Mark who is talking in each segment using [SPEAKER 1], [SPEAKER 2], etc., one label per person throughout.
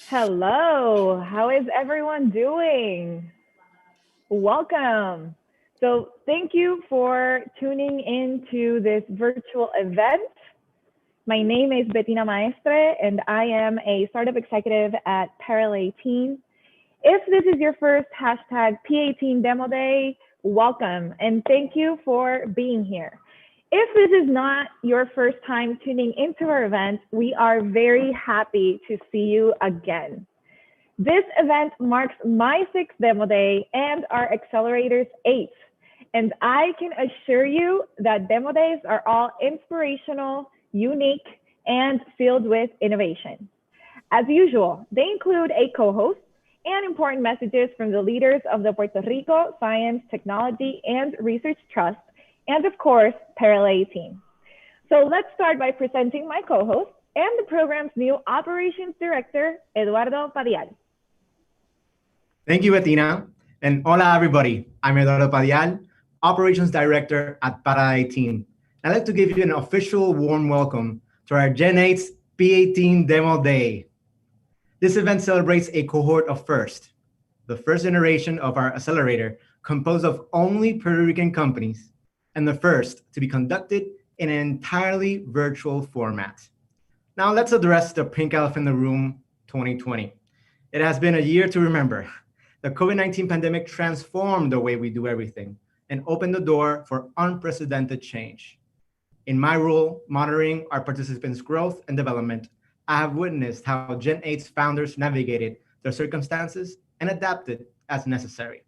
[SPEAKER 1] Hello, how is everyone doing? Welcome. So, thank you for tuning in to this virtual event. My name is Bettina Maestre, and I am a startup executive at P18. If this is your first hashtag P18 DemoDay, welcome, and thank you for being here. If this is not your first time tuning into our event, we are very happy to see you again. This event marks my sixth demo day and our accelerator's eighth. And I can assure you that demo days are all inspirational, unique, and filled with innovation. As usual, they include a co-host and important messages from the leaders of the Puerto Rico Science, Technology, and Research Trust, and of course, Parallel team. So let's start by presenting my co-host and the program's new Operations Director, Eduardo Padial.
[SPEAKER 2] Thank you, Bettina. And hola, everybody. I'm Eduardo Padial, Operations Director at P18. I'd like to give you an official warm welcome to our Gen.8 P18 Demo Day. This event celebrates a cohort of first, the first generation of our accelerator composed of only Puerto Rican companies, and the first to be conducted in an entirely virtual format. Now let's address the pink elephant in the room 2020. It has been a year to remember. The COVID-19 pandemic transformed the way we do everything and opened the door for unprecedented change. In my role, monitoring our participants' growth and development, I have witnessed how Gen.8's founders navigated their circumstances and adapted as necessary.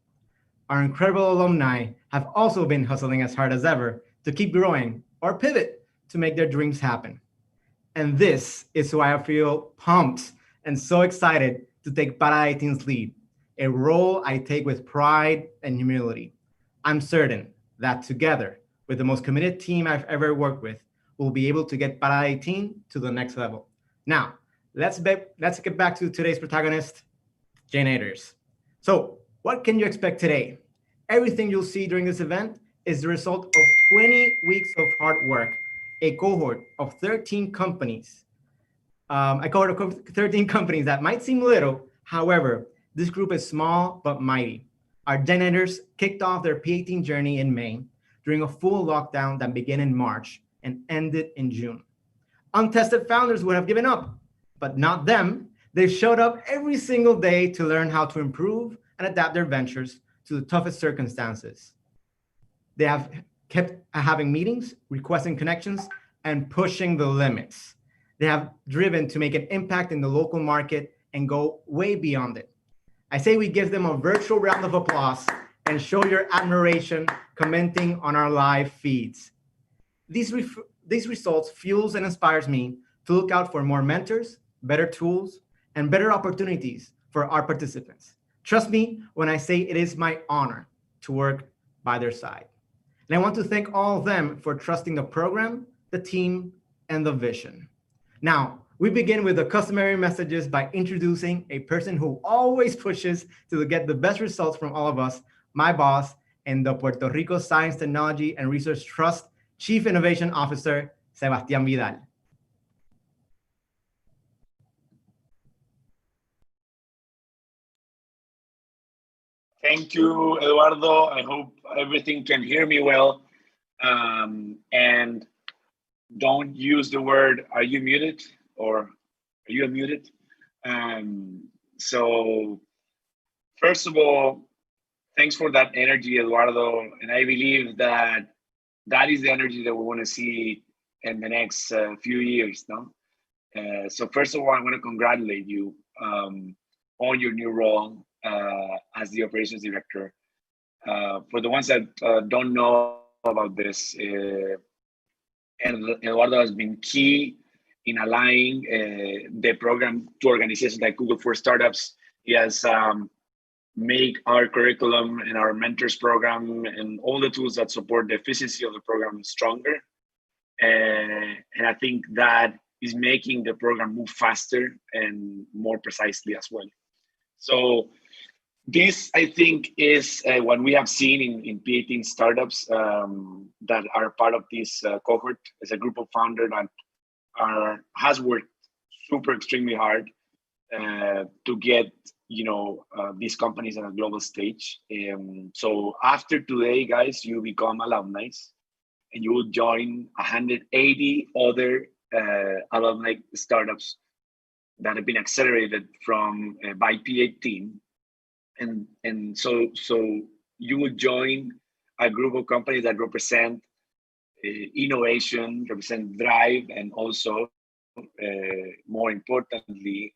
[SPEAKER 2] Our incredible alumni have also been hustling as hard as ever to keep growing or pivot to make their dreams happen. And this is why I feel pumped and so excited to take P18's lead, a role I take with pride and humility. I'm certain that together, with the most committed team I've ever worked with, we'll be able to get P18 to the next level. Now, let's get back to today's protagonist, Gen.8ers. So, what can you expect today? Everything you'll see during this event is the result of 20 weeks of hard work, a cohort of 13 companies. A cohort of 13 companies that might seem little. However, this group is small but mighty. Our Gen.8ers kicked off their P18 journey in May during a full lockdown that began in March and ended in June. Untested founders would have given up, but not them. They showed up every single day to learn how to improve and adapt their ventures to the toughest circumstances. They have kept having meetings, requesting connections, and pushing the limits. They have driven to make an impact in the local market and go way beyond it. I say we give them a virtual round of applause and show your admiration commenting on our live feeds. These results fuels and inspires me to look out for more mentors, better tools, and better opportunities for our participants. Trust me when I say it is my honor to work by their side. And I want to thank all of them for trusting the program, the team, and the vision. Now, we begin with the customary messages by introducing a person who always pushes to get the best results from all of us, my boss, and the Puerto Rico Science, Technology, and Research Trust Chief Innovation Officer, Sebastián Vidal.
[SPEAKER 3] Thank you, Eduardo. I hope everything can hear me well. And don't use the word, are you muted? Or are you unmuted? So first of all, thanks for that energy, Eduardo. And I believe that is the energy that we want to see in the next few years, no? So first of all, I want to congratulate you on your new role as the operations director. For the ones that don't know about this, Eduardo has been key in aligning the program to organizations like Google for Startups. He has made our curriculum and our mentors program and all the tools that support the efficiency of the program stronger. And I think that is making the program move faster and more precisely as well. So this, I think, is what we have seen in P18 startups that are part of this cohort. It's a group of founders that has worked extremely hard to get these companies on a global stage. So after today, guys, you become alumni, and you will join 180 other alumni startups that have been accelerated from by P18, and so you will join a group of companies that represent innovation, represent drive, and also more importantly,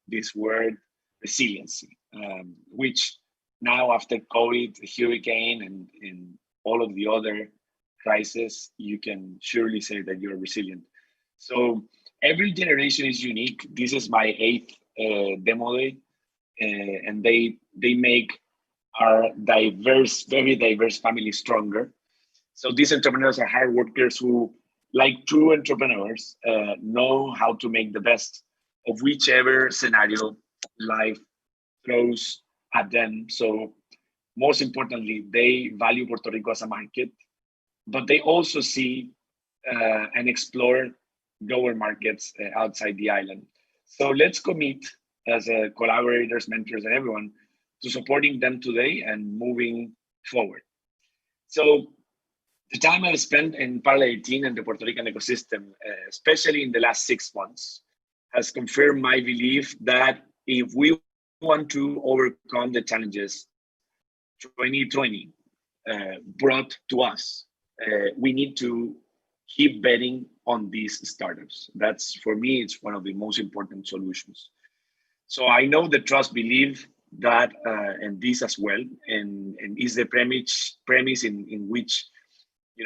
[SPEAKER 3] this word resiliency, which now after COVID, hurricane, and all of the other crises, you can surely say that you're resilient. So every generation is unique. This is my 8th demo day, and they make our very diverse family stronger. So these entrepreneurs are hard workers who, like true entrepreneurs, know how to make the best of whichever scenario life throws at them. So most importantly, they value Puerto Rico as a market, but they also see and explore global markets outside the island. So let's commit as collaborators, mentors, and everyone to supporting them today and moving forward. So the time I've spent in Parallel 18 and the Puerto Rican ecosystem, especially in the last 6 months, has confirmed my belief that if we want to overcome the challenges 2020 brought to us, we need to keep betting on these startups. That's, for me, it's one of the most important solutions. So I know the trust believe that, and this as well, and is the premise in which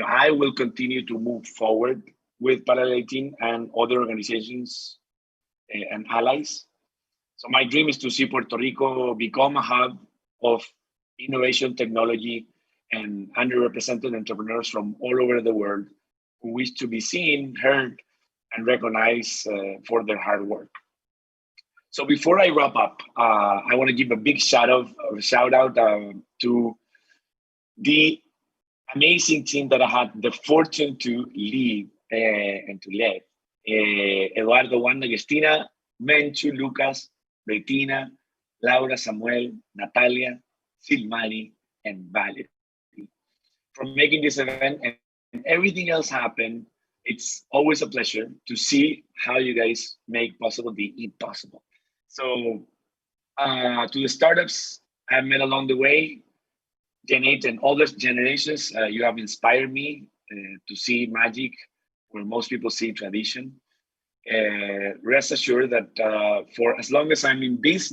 [SPEAKER 3] I will continue to move forward with Parallel 18 and other organizations and allies. So my dream is to see Puerto Rico become a hub of innovation, technology, and underrepresented entrepreneurs from all over the world who wish to be seen, heard, and recognized for their hard work. So before I wrap up, I want to give a big shout out to the amazing team that I had the fortune to lead and to lead. Eduardo, Wanda, Justina, Menchu, Lucas, Bettina, Laura, Samuel, Natalia, Silmari, and Valerie. For making this event and everything else happen, it's always a pleasure to see how you guys make possible the impossible. So to the startups I've met along the way, Gen 8 and older generations, you have inspired me to see magic where most people see tradition. Rest assured that for as long as I'm in this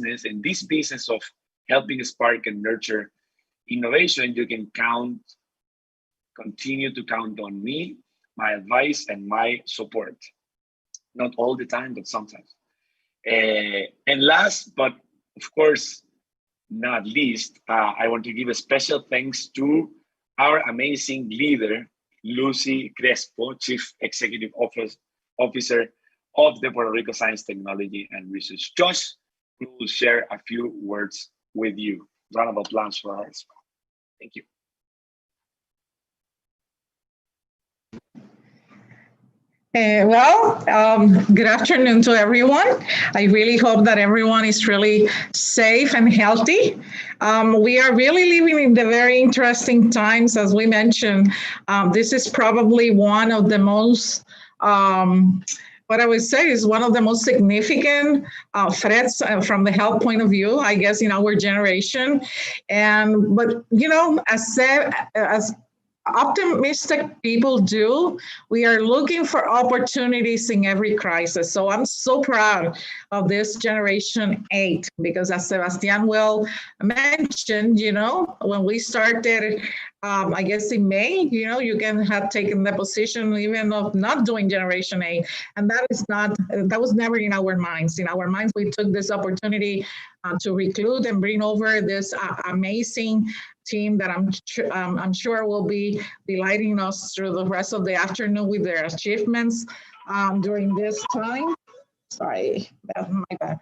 [SPEAKER 3] business of helping spark and nurture innovation, you can continue to count on me, my advice, and my support. Not all the time, but sometimes. And last, but of course, not least, I want to give a special thanks to our amazing leader, Lucy Crespo, Chief Executive Officer of the Puerto Rico Science, Technology, and Research. Josh, who will share a few words with you. Round of applause for her as well. Thank you.
[SPEAKER 4] Good afternoon to everyone. I really hope that everyone is really safe and healthy. We are really living in the very interesting times, as we mentioned. This is probably one of the most, what I would say is one of the most significant threats from the health point of view, I guess, in our generation. But as optimistic people do, we are looking for opportunities in every crisis. So I'm so proud of this Generation 8, because as Sebastian well mentioned, when we started, I guess in May, you can have taken the position even of not doing Generation 8. And that was never in our minds. In our minds, we took this opportunity to recruit and bring over this amazing team that I'm sure will be delighting us through the rest of the afternoon with their achievements during this time. Sorry, that's my bad.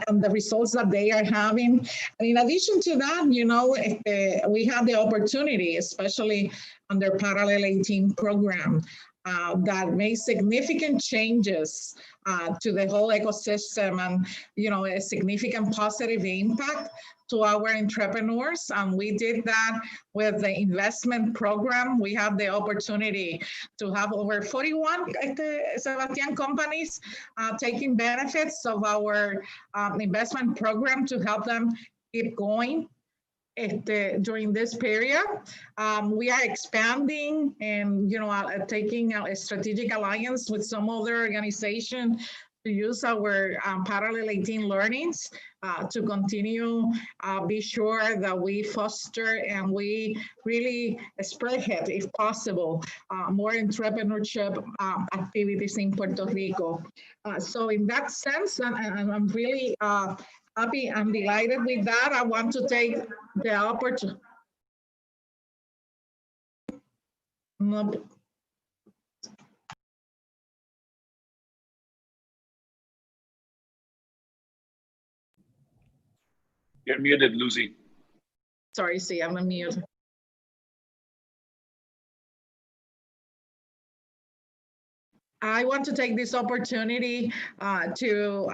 [SPEAKER 4] And the results that they are having. And in addition to that, we have the opportunity, especially under Parallel 18 program, that made significant changes to the whole ecosystem and, a significant positive impact to our entrepreneurs. And we did that with the investment program. We have the opportunity to have over 41 Sebastian companies taking benefits of our investment program to help them keep going during this period. We are expanding and taking a strategic alliance with some other organization to use our Parallel 18 learnings to continue be sure that we foster and we really spearhead, if possible, more entrepreneurship activities in Puerto Rico. So in that sense, and I'm really happy and delighted with that. I want to take the opportunity.
[SPEAKER 3] You're muted, Lucy.
[SPEAKER 4] Sorry, see, I'm on mute. I want to take this opportunity to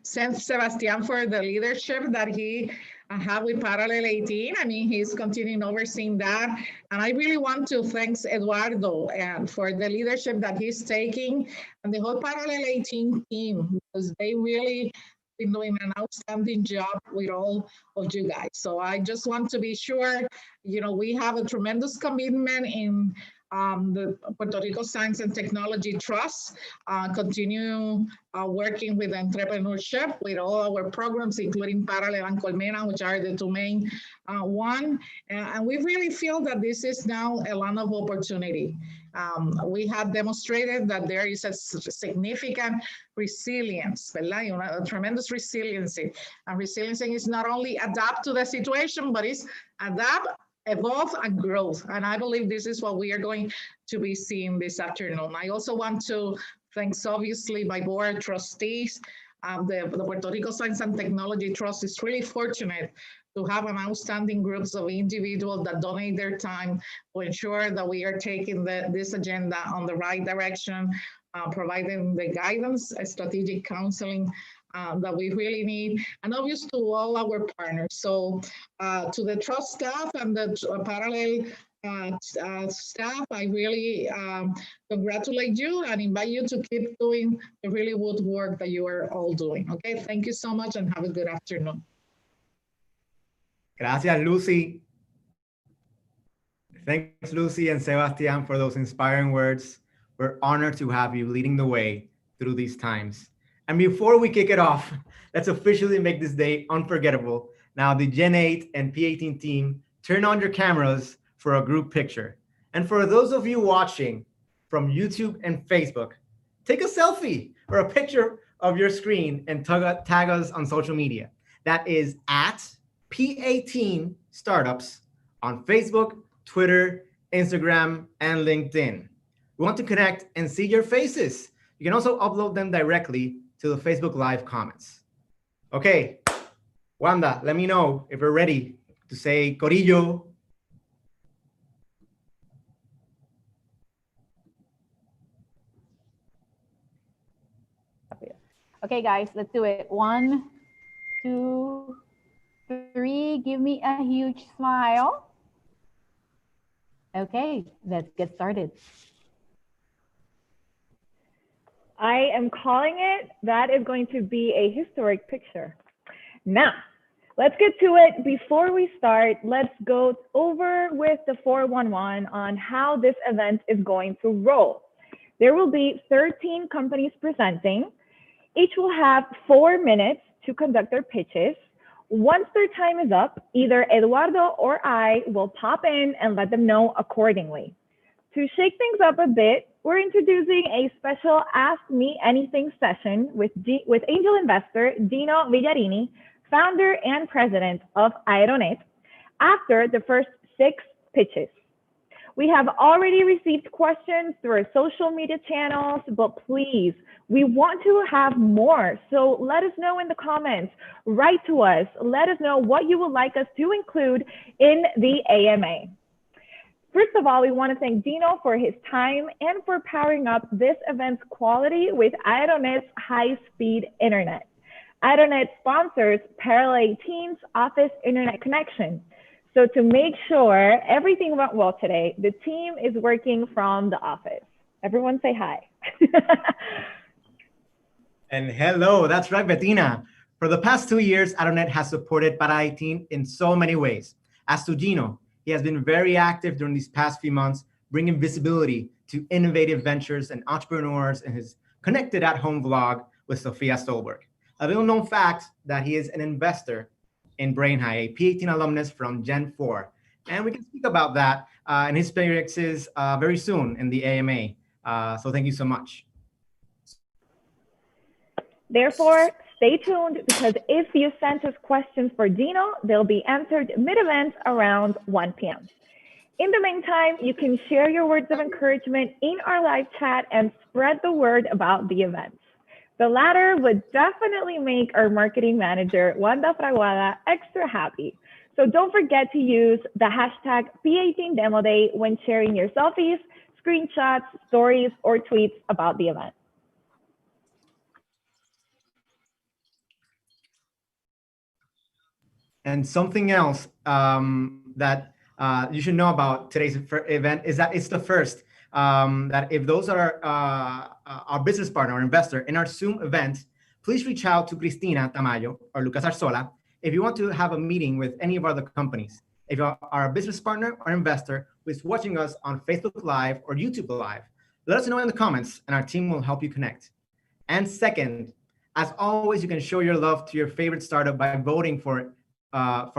[SPEAKER 4] thank Sebastian for the leadership that he had with Parallel 18. I mean, he's continuing overseeing that. And I really want to thank Eduardo for the leadership that he's taking and the whole Parallel 18 team, because they really been doing an outstanding job with all of you guys. So I just want to be sure, we have a tremendous commitment in the Puerto Rico Science and Technology Trust, continue working with entrepreneurship with all our programs, including Parallel and Colmena, which are the two main one. And we really feel that this is now a land of opportunity. We have demonstrated that there is a significant resilience, a tremendous resiliency. And resiliency is not only adapt to the situation, but it's adapt, evolve, and growth. And I believe this is what we are going to be seeing this afternoon. I also want to thank, obviously, my board of trustees. The Puerto Rico Science and Technology Trust is really fortunate to have an outstanding groups of individuals that donate their time to ensure that we are taking this agenda on the right direction, providing the guidance, strategic counseling that we really need, and obviously to all our partners. So to the trust staff and the Parallel staff, I really congratulate you and invite you to keep doing the really good work that you are all doing. Okay, thank you so much and have a good afternoon.
[SPEAKER 2] Gracias, Lucy. Thanks, Lucy and Sebastian, for those inspiring words. We're honored to have you leading the way through these times. And before we kick it off, let's officially make this day unforgettable. Now, the Gen 8 and P18 team, turn on your cameras for a group picture. And for those of you watching from YouTube and Facebook, take a selfie or a picture of your screen and tag us on social media. That is at P18 Startups on Facebook, Twitter, Instagram, and LinkedIn. We want to connect and see your faces. You can also upload them directly to the Facebook Live comments. Okay, Wanda, let me know if we're ready to say Corillo.
[SPEAKER 1] Okay, guys, let's do it. 1, 2, 3. Give me a huge smile. Okay, let's get started. I am calling it. That is going to be a historic picture. Now, let's get to it. Before we start, let's go over with the 411 on how this event is going to roll. There will be 13 companies presenting. Each will have 4 minutes to conduct their pitches. Once their time is up, either Eduardo or I will pop in and let them know accordingly. To shake things up a bit, we're introducing a special Ask Me Anything session with angel investor Dino Villarini, founder and president of Aeronet, after the first 6 pitches. We have already received questions through our social media channels, but please, we want to have more. So let us know in the comments, write to us, let us know what you would like us to include in the AMA. First of all, we want to thank Dino for his time and for powering up this event's quality with Aeronet's high-speed internet. Aeronet sponsors Parallel 18's office internet connection. So to make sure everything went well today, the team is working from the office. Everyone say hi.
[SPEAKER 2] And hello, that's right, Bettina. For the past 2 years, Aeronet has supported Para 18 in so many ways. As to Gino, he has been very active during these past few months, bringing visibility to innovative ventures and entrepreneurs in his Connected at Home vlog with Sofia Stolberg. A little known fact that he is an investor in BrainHigh, a P18 alumnus from Gen 4. And we can speak about that and his experiences very soon in the AMA. So thank you so much.
[SPEAKER 1] Therefore, stay tuned because if you sent us questions for Dino, they'll be answered mid-event around 1 p.m. In the meantime, you can share your words of encouragement in our live chat and spread the word about the events. The latter would definitely make our marketing manager, Wanda Fraguada, extra happy. So don't forget to use the hashtag P18 DemoDay when sharing your selfies, screenshots, stories, or tweets about the event.
[SPEAKER 2] And something else that you should know about today's event is that it's the first that if those are our business partner or investor in our Zoom event, please reach out to Cristina Tamayo or Lucas Arzola if you want to have a meeting with any of our other companies. If you are a business partner or investor who is watching us on Facebook Live or YouTube Live, let us know in the comments and our team will help you connect. And second, as always, you can show your love to your favorite startup by voting for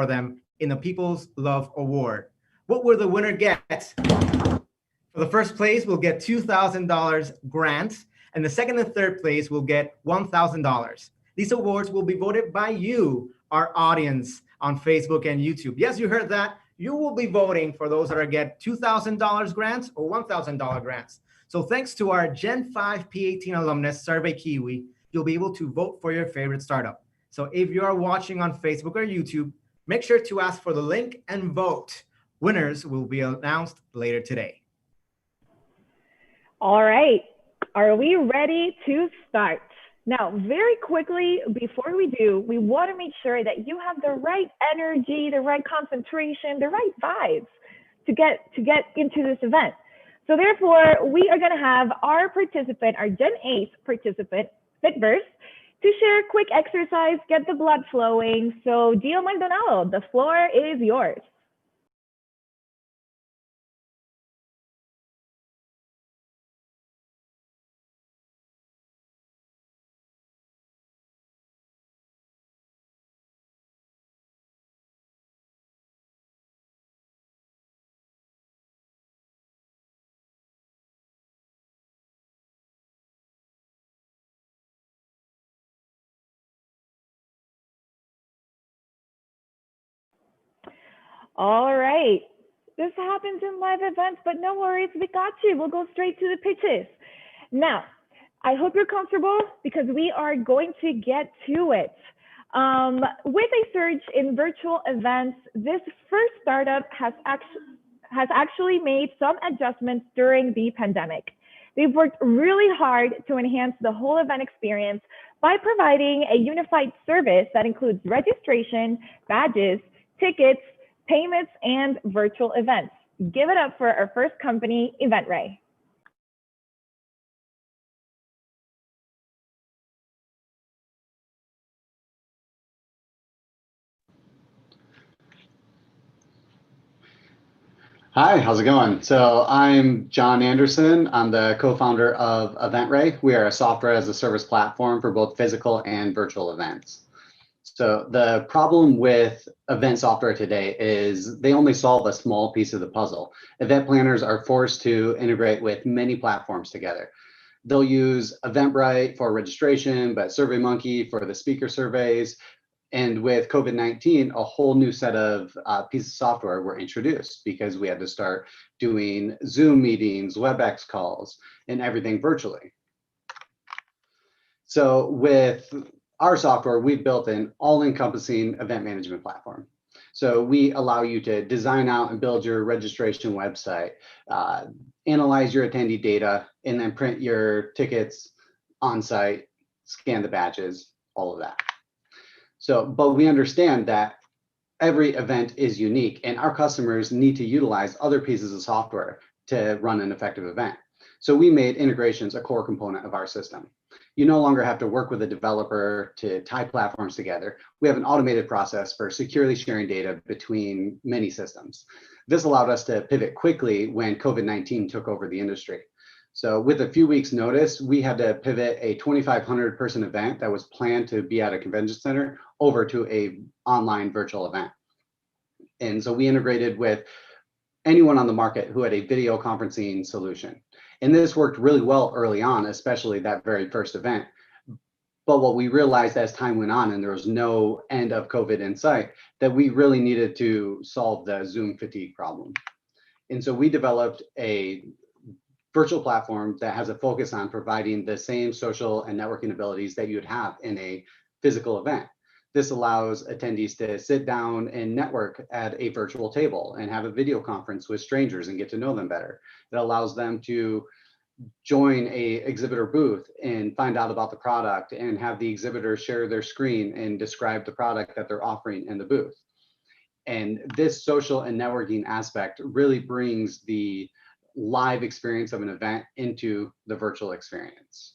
[SPEAKER 2] them in the People's Love Award. What will the winner get? For the first place, we'll get $2,000 grant, and the second and third place will get $1,000. These awards will be voted by you, our audience on Facebook and YouTube. Yes, you heard that. You will be voting for those that are get $2,000 grants or $1,000 grants. So thanks to our Gen 5 P18 alumnus, Survey Kiwi, you'll be able to vote for your favorite startup. So if you are watching on Facebook or YouTube, make sure to ask for the link and vote. Winners will be announced later today.
[SPEAKER 1] All right, are we ready to start? Now, very quickly, before we do, we want to make sure that you have the right energy, the right concentration, the right vibes to get into this event. So therefore, we are going to have our participant, our Gen 8 participant, FitBirds, to share a quick exercise, get the blood flowing. So Gio Maldonado, the floor is yours. All right. This happens in live events, but no worries, we got you. We'll go straight to the pitches. Now, I hope you're comfortable because we are going to get to it. With a surge in virtual events, this first startup has actually made some adjustments during the pandemic. They've worked really hard to enhance the whole event experience by providing a unified service that includes registration, badges, tickets, payments, and virtual events. Give it up for our first company, Eventray.
[SPEAKER 5] Hi, how's it going? So I'm John Anderson. I'm the co-founder of Eventray. We are a software as a service platform for both physical and virtual events. So the problem with event software today is they only solve a small piece of the puzzle. Event planners are forced to integrate with many platforms together. They'll use Eventbrite for registration, but SurveyMonkey for the speaker surveys. And with COVID-19, a whole new set of pieces of software were introduced because we had to start doing Zoom meetings, WebEx calls, and everything virtually. So with our software, we built an all-encompassing event management platform. So we allow you to design out and build your registration website, analyze your attendee data, and then print your tickets on site, scan the badges, all of that. So, but we understand that every event is unique and our customers need to utilize other pieces of software to run an effective event. So we made integrations a core component of our system. You no longer have to work with a developer to tie platforms together. We have an automated process for securely sharing data between many systems. This allowed us to pivot quickly when COVID-19 took over the industry. So with a few weeks notice, we had to pivot a 2,500 person event that was planned to be at a convention center over to a online virtual event. And so we integrated with anyone on the market who had a video conferencing solution. And this worked really well early on, especially that very first event. But what we realized as time went on and there was no end of COVID in sight, that we really needed to solve the Zoom fatigue problem. And so we developed a virtual platform that has a focus on providing the same social and networking abilities that you'd have in a physical event. This allows attendees to sit down and network at a virtual table and have a video conference with strangers and get to know them better. It allows them to join a exhibitor booth and find out about the product and have the exhibitor share their screen and describe the product that they're offering in the booth. And this social and networking aspect really brings the live experience of an event into the virtual experience.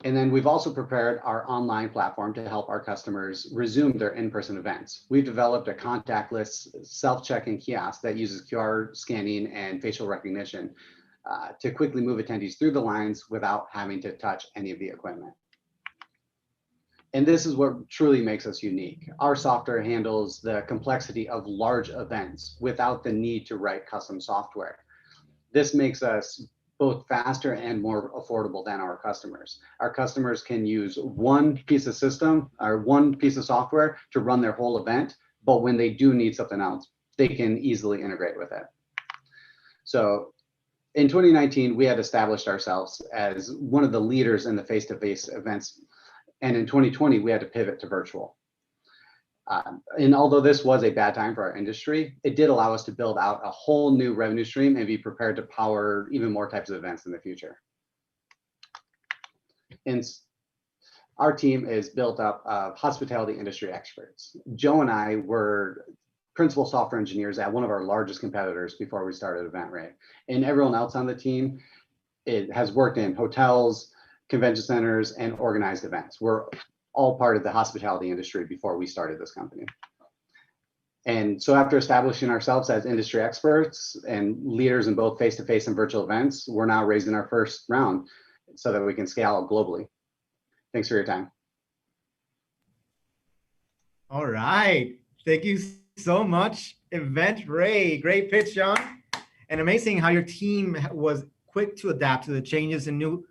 [SPEAKER 5] And then we've also prepared our online platform to help our customers resume their in-person events. We've developed a contactless self-check-in kiosk that uses QR scanning and facial recognition to quickly move attendees through the lines without having to touch any of the equipment. And this is what truly makes us unique. Our software handles the complexity of large events without the need to write custom software. This makes us both faster and more affordable than our customers. Our customers can use one piece of system or one piece of software to run their whole event, but when they do need something else, they can easily integrate with it. So in 2019, we had established ourselves as one of the leaders in the face-to-face events. And in 2020, we had to pivot to virtual. And although this was a bad time for our industry, it did allow us to build out a whole new revenue stream and be prepared to power even more types of events in the future. And our team is built up of hospitality industry experts. Joe and I were principal software engineers at one of our largest competitors before we started EventRay. And everyone else on the team has worked in hotels, convention centers, and organized events. We're all part of the hospitality industry before we started this company. And so after establishing ourselves as industry experts and leaders in both face-to-face and virtual events, we're now raising our first round so that we can scale globally. Thanks for your time.
[SPEAKER 2] All right. Thank you so much, EventRay. Great pitch, John. And amazing how your team was quick to adapt to the changes and new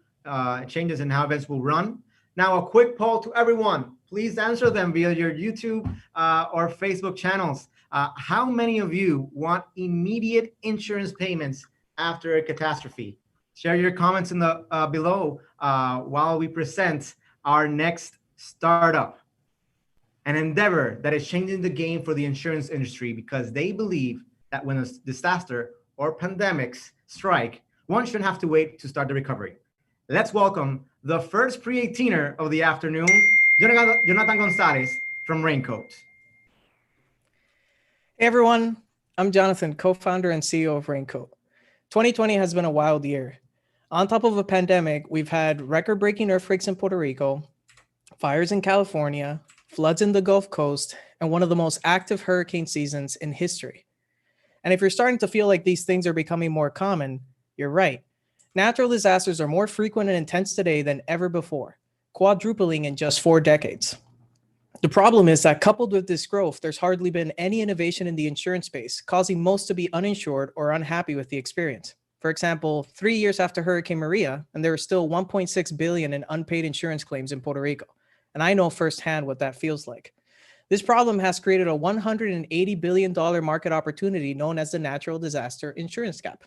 [SPEAKER 2] changes in how events will run. Now, a quick poll to everyone. Please answer them via your YouTube or Facebook channels. How many of you want immediate insurance payments after a catastrophe? Share your comments in the below while we present our next startup, an endeavor that is changing the game for the insurance industry because they believe that when a disaster or pandemics strike, one shouldn't have to wait to start the recovery. Let's welcome the first pre-18er of the afternoon, Jonathan Gonzalez from Raincoat.
[SPEAKER 6] Hey everyone, I'm Jonathan, co-founder and CEO of Raincoat. 2020 has been a wild year. On top of a pandemic, we've had record-breaking earthquakes in Puerto Rico, fires in California, floods in the Gulf Coast, and one of the most active hurricane seasons in history. And if you're starting to feel like these things are becoming more common, you're right. Natural disasters are more frequent and intense today than ever before, quadrupling in just 4 decades. The problem is that coupled with this growth, there's hardly been any innovation in the insurance space, causing most to be uninsured or unhappy with the experience. For example, 3 years after Hurricane Maria, and there are still $1.6 billion in unpaid insurance claims in Puerto Rico. And I know firsthand what that feels like. This problem has created a $180 billion market opportunity known as the natural disaster insurance gap.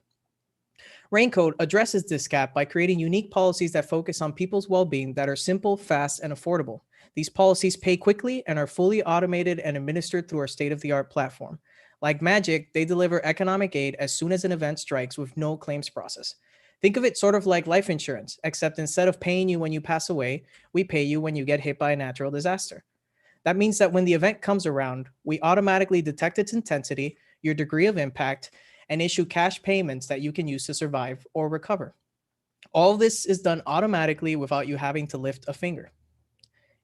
[SPEAKER 6] Raincoat addresses this gap by creating unique policies that focus on people's well-being that are simple, fast, and affordable. These policies pay quickly and are fully automated and administered through our state-of-the-art platform. Like magic, they deliver economic aid as soon as an event strikes with no claims process. Think of it sort of like life insurance, except instead of paying you when you pass away, we pay you when you get hit by a natural disaster. That means that when the event comes around, we automatically detect its intensity, your degree of impact, and issue cash payments that you can use to survive or recover. All of this is done automatically without you having to lift a finger.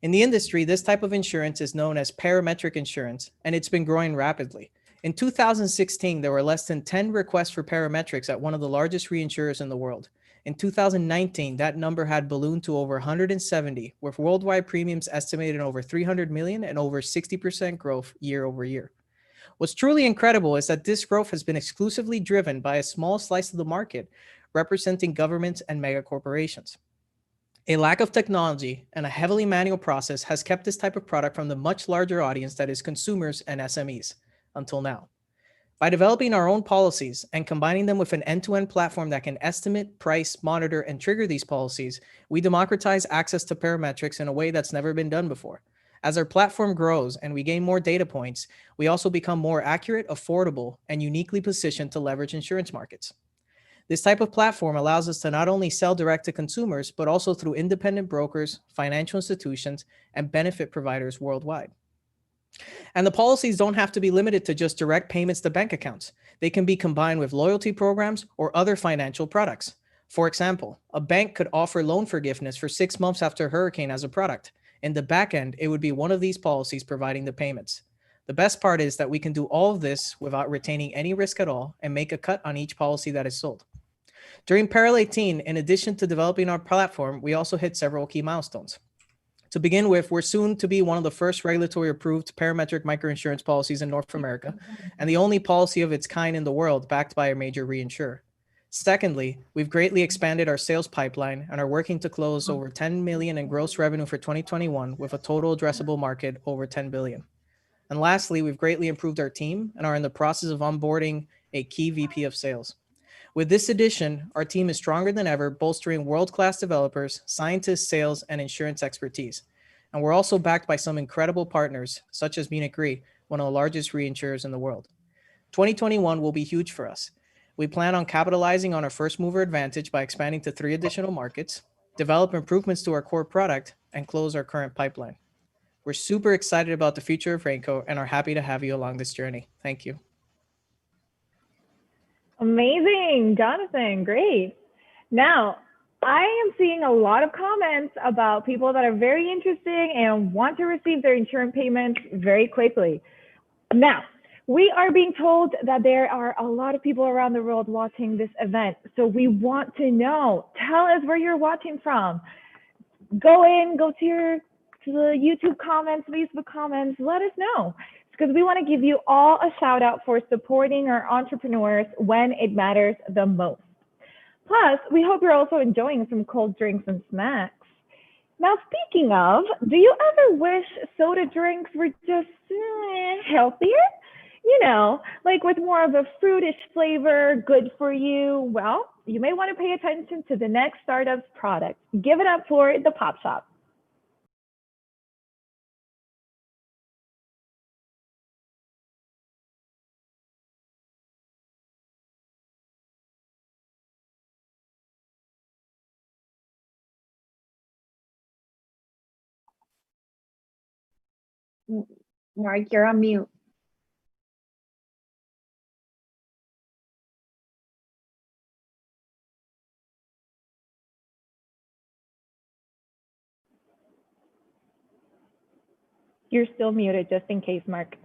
[SPEAKER 6] In the industry, this type of insurance is known as parametric insurance, and it's been growing rapidly. In 2016, there were less than 10 requests for parametrics at one of the largest reinsurers in the world. In 2019, that number had ballooned to over 170, with worldwide premiums estimated at over 300 million and over 60% growth year over year. What's truly incredible is that this growth has been exclusively driven by a small slice of the market, representing governments and mega corporations. A lack of technology and a heavily manual process has kept this type of product from the much larger audience that is consumers and SMEs until now. By developing our own policies and combining them with an end-to-end platform that can estimate, price, monitor, and trigger these policies, we democratize access to parametrics in a way that's never been done before. As our platform grows and we gain more data points, we also become more accurate, affordable, and uniquely positioned to leverage insurance markets. This type of platform allows us to not only sell direct to consumers, but also through independent brokers, financial institutions, and benefit providers worldwide. And the policies don't have to be limited to just direct payments to bank accounts. They can be combined with loyalty programs or other financial products. For example, a bank could offer loan forgiveness for 6 months after a hurricane as a product. In the back end, it would be one of these policies providing the payments. The best part is that we can do all of this without retaining any risk at all and make a cut on each policy that is sold. During Parallel 18, in addition to developing our platform, we also hit several key milestones. To begin with, we're soon to be one of the first regulatory approved parametric microinsurance policies in North America, and the only policy of its kind in the world backed by a major reinsurer. Secondly, we've greatly expanded our sales pipeline and are working to close over 10 million in gross revenue for 2021 with a total addressable market over 10 billion. And lastly, we've greatly improved our team and are in the process of onboarding a key VP of sales. With this addition, our team is stronger than ever, bolstering world-class developers, scientists, sales, and insurance expertise. And we're also backed by some incredible partners, such as Munich Re, one of the largest reinsurers in the world. 2021 will be huge for us. We plan on capitalizing on our first mover advantage by expanding to 3 additional markets, develop improvements to our core product, and close our current pipeline. We're super excited about the future of Raincoat and are happy to have you along this journey. Thank you.
[SPEAKER 1] Amazing, Jonathan, great. Now, I am seeing a lot of comments about people that are very interested and want to receive their insurance payments very quickly. Now, we are being told that there are a lot of people around the world watching this event. So we want to know, tell us where you're watching from. Go to the YouTube comments, Facebook comments, let us know. Because we want to give you all a shout out for supporting our entrepreneurs when it matters the most. Plus, we hope you're also enjoying some cold drinks and snacks. Now, speaking of, do you ever wish soda drinks were just healthier? You know, like with more of a fruitish flavor, good for you. Well, you may want to pay attention to the next startup's product. Give it up for the Pop Shop.
[SPEAKER 7] Mark, you're on mute.
[SPEAKER 1] You're still muted, just in case, Mark.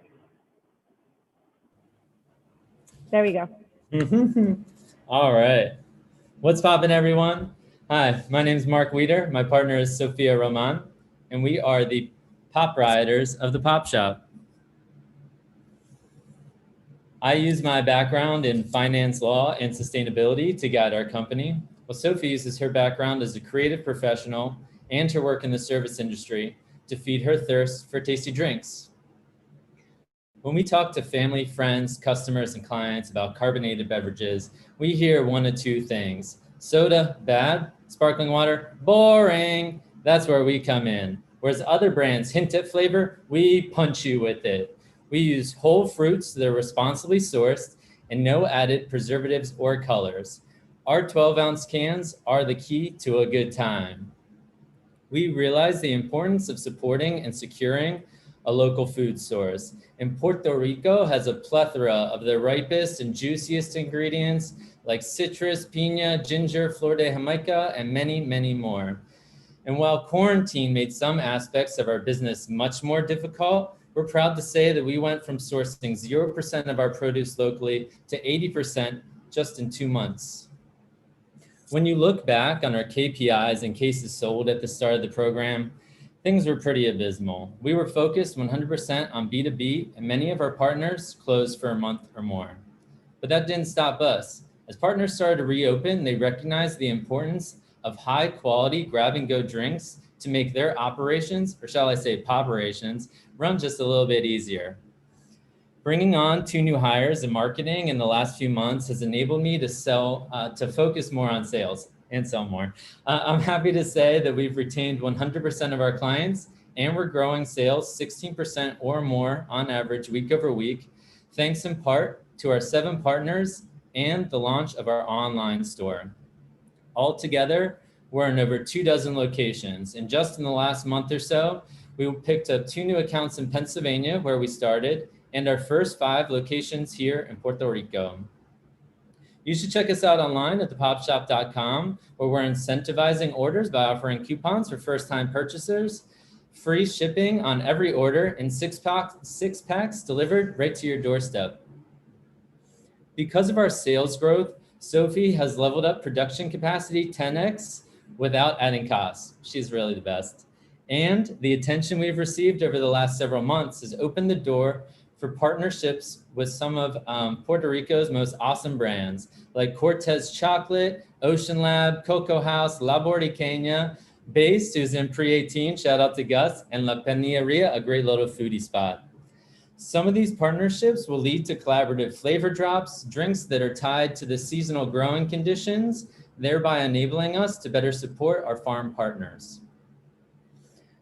[SPEAKER 1] There we go.
[SPEAKER 8] All right. What's poppin', everyone? Hi, my name is Mark Weeder. My partner is Sophia Roman, and we are the Pop Riders of the Pop Shop. I use my background in finance, law, and sustainability to guide our company, while Sophie uses her background as a creative professional and her work in the service industry to feed her thirst for tasty drinks. When we talk to family, friends, customers, and clients about carbonated beverages, we hear one of two things. Soda, bad. Sparkling water, boring. That's where we come in. Whereas other brands hint at flavor, we punch you with it. We use whole fruits that are responsibly sourced and no added preservatives or colors. Our 12-ounce cans are the key to a good time. We realize the importance of supporting and securing a local food source. And Puerto Rico has a plethora of the ripest and juiciest ingredients like citrus, piña, ginger, flor de Jamaica, and many, many more. And while quarantine made some aspects of our business much more difficult, we're proud to say that we went from sourcing 0% of our produce locally to 80% just in 2 months. When you look back on our KPIs and cases sold at the start of the program, things were pretty abysmal. We were focused 100% on B2B, and many of our partners closed for a month or more. But that didn't stop us. As partners started to reopen, they recognized the importance of high quality grab-and-go drinks to make their operations, or shall I say poperations, run just a little bit easier. Bringing on 2 new hires in marketing in the last few months has enabled me to focus more on sales and sell more. I'm happy to say that we've retained 100% of our clients, and we're growing sales 16% or more on average week over week, thanks in part to our 7 partners and the launch of our online store. Altogether, we're in over 24 locations. And just in the last month or so, we picked up 2 new accounts in Pennsylvania, where we started, and our first 5 locations here in Puerto Rico. You should check us out online at thepopshop.com, where we're incentivizing orders by offering coupons for first-time purchasers, free shipping on every order, and 6-packs delivered right to your doorstep. Because of our sales growth, Sophie has leveled up production capacity 10x without adding costs. She's really the best. And the attention we've received over the last several months has opened the door for partnerships with some of Puerto Rico's most awesome brands, like Cortez Chocolate, Ocean Lab, Cocoa House, La Bordiqueña, Base, who's in P18, shout out to Gus, and La Panaderia, a great little foodie spot. Some of these partnerships will lead to collaborative flavor drops, drinks that are tied to the seasonal growing conditions, thereby enabling us to better support our farm partners.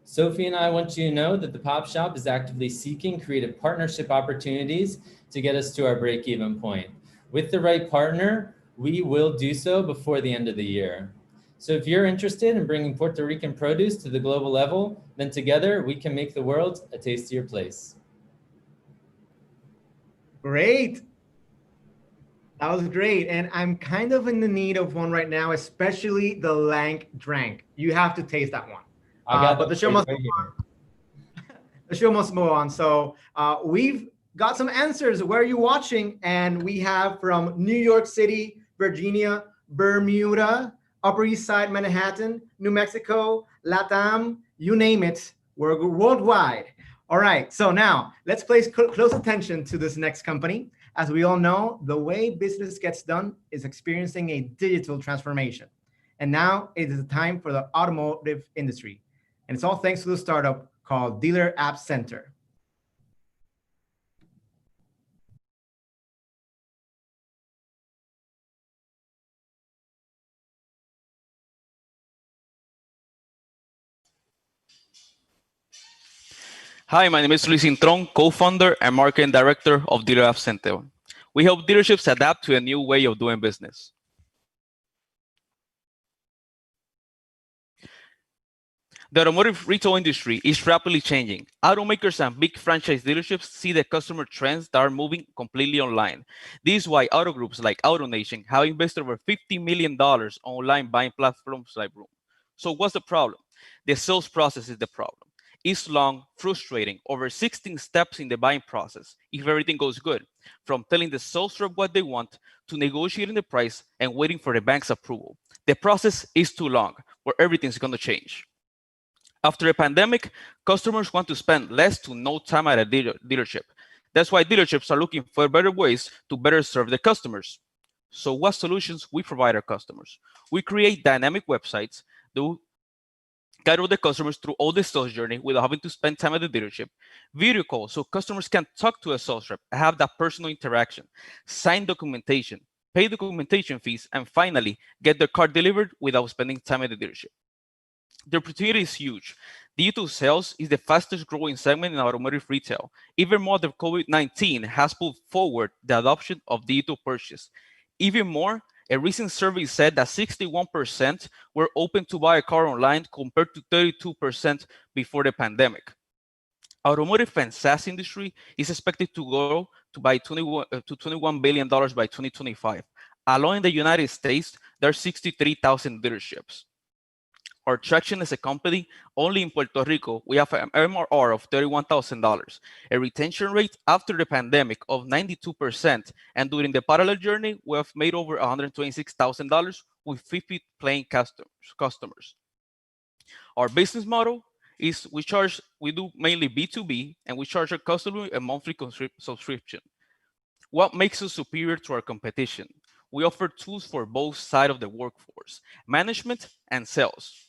[SPEAKER 8] Sophie and I want you to know that the Pop Shop is actively seeking creative partnership opportunities to get us to our break-even point. With the right partner, we will do so before the end of the year. So if you're interested in bringing Puerto Rican produce to the global level, then together we can make the world a tastier place.
[SPEAKER 2] Great. That was great. And I'm kind of in the need of one right now, especially the Lank Drank. You have to taste that one. But the show must move on. The show must move on. So we've got some answers. Where are you watching? And we have from New York City, Virginia, Bermuda, Upper East Side, Manhattan, New Mexico, LATAM, you name it. We're worldwide. All right. So now let's place close attention to this next company. As we all know, the way business gets done is experiencing a digital transformation. And now it is the time for the automotive industry. And it's all thanks to the startup called DealerApp Center.
[SPEAKER 9] Hi, my name is Luis Intron, co-founder and marketing director of DealerApp Center. We help dealerships adapt to a new way of doing business. The automotive retail industry is rapidly changing. Automakers and big franchise dealerships see the customer trends that are moving completely online. This is why auto groups like AutoNation have invested over $50 million on online buying platforms like Room. So what's the problem? The sales process is the problem. It's long, frustrating, over 16 steps in the buying process if everything goes good, from telling the sales rep what they want to negotiating the price and waiting for the bank's approval. The process is too long, where everything's going to change. After a pandemic, customers want to spend less to no time at a dealership. That's why dealerships are looking for better ways to better serve their customers. So what solutions we provide our customers? We create dynamic websites that guide the customers through all the sales journey without having to spend time at the dealership. Video calls so customers can talk to a sales rep, have that personal interaction, sign documentation, pay documentation fees, and finally get their car delivered without spending time at the dealership. The opportunity is huge. Digital sales is the fastest growing segment in automotive retail. Even more, the COVID-19 has pulled forward the adoption of digital purchase. Even more, a recent survey said that 61% were open to buy a car online compared to 32% before the pandemic. Automotive and SaaS industry is expected to grow to $21 billion by 2025. Alone in the United States, there are 63,000 dealerships. Our traction as a company, only in Puerto Rico, we have an MRR of $31,000, a retention rate after the pandemic of 92%, and during the parallel journey, we have made over $126,000 with 50 paying customers. Our business model is we do mainly B2B, and we charge our customer a monthly subscription. What makes us superior to our competition? We offer tools for both sides of the workforce, management and sales.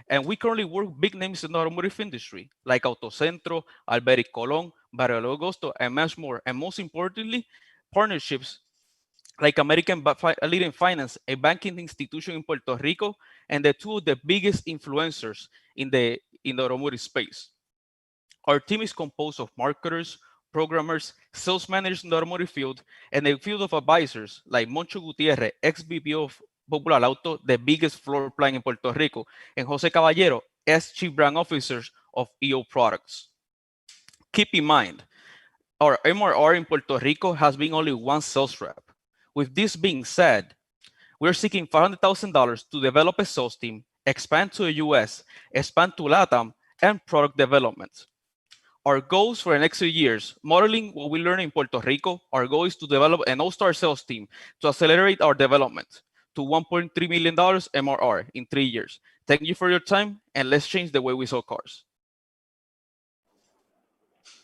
[SPEAKER 9] And we currently work with big names in the automotive industry, like Autocentro, Alberic Colón, Barrio Agosto, and much more. And most importantly, partnerships like American Leading Finance, a banking institution in Puerto Rico, and the two of the biggest influencers in the automotive space. Our team is composed of marketers, programmers, sales managers in the automotive field, and a field of advisors like Moncho Gutierrez, ex-VP of Popular Auto, the biggest floor plan in Puerto Rico, and Jose Caballero, ex-Chief Brand Officer of EO Products. Keep in mind, our MRR in Puerto Rico has been only one sales rep. With this being said, we're seeking $500,000 to develop a sales team, expand to the US, expand to LATAM, and product development. Our goals for the next 2 years, modeling what we learned in Puerto Rico, our goal is to develop an all-star sales team to accelerate our development to $1.3 million MRR in 3 years. Thank you for your time, and let's change the way we sell cars.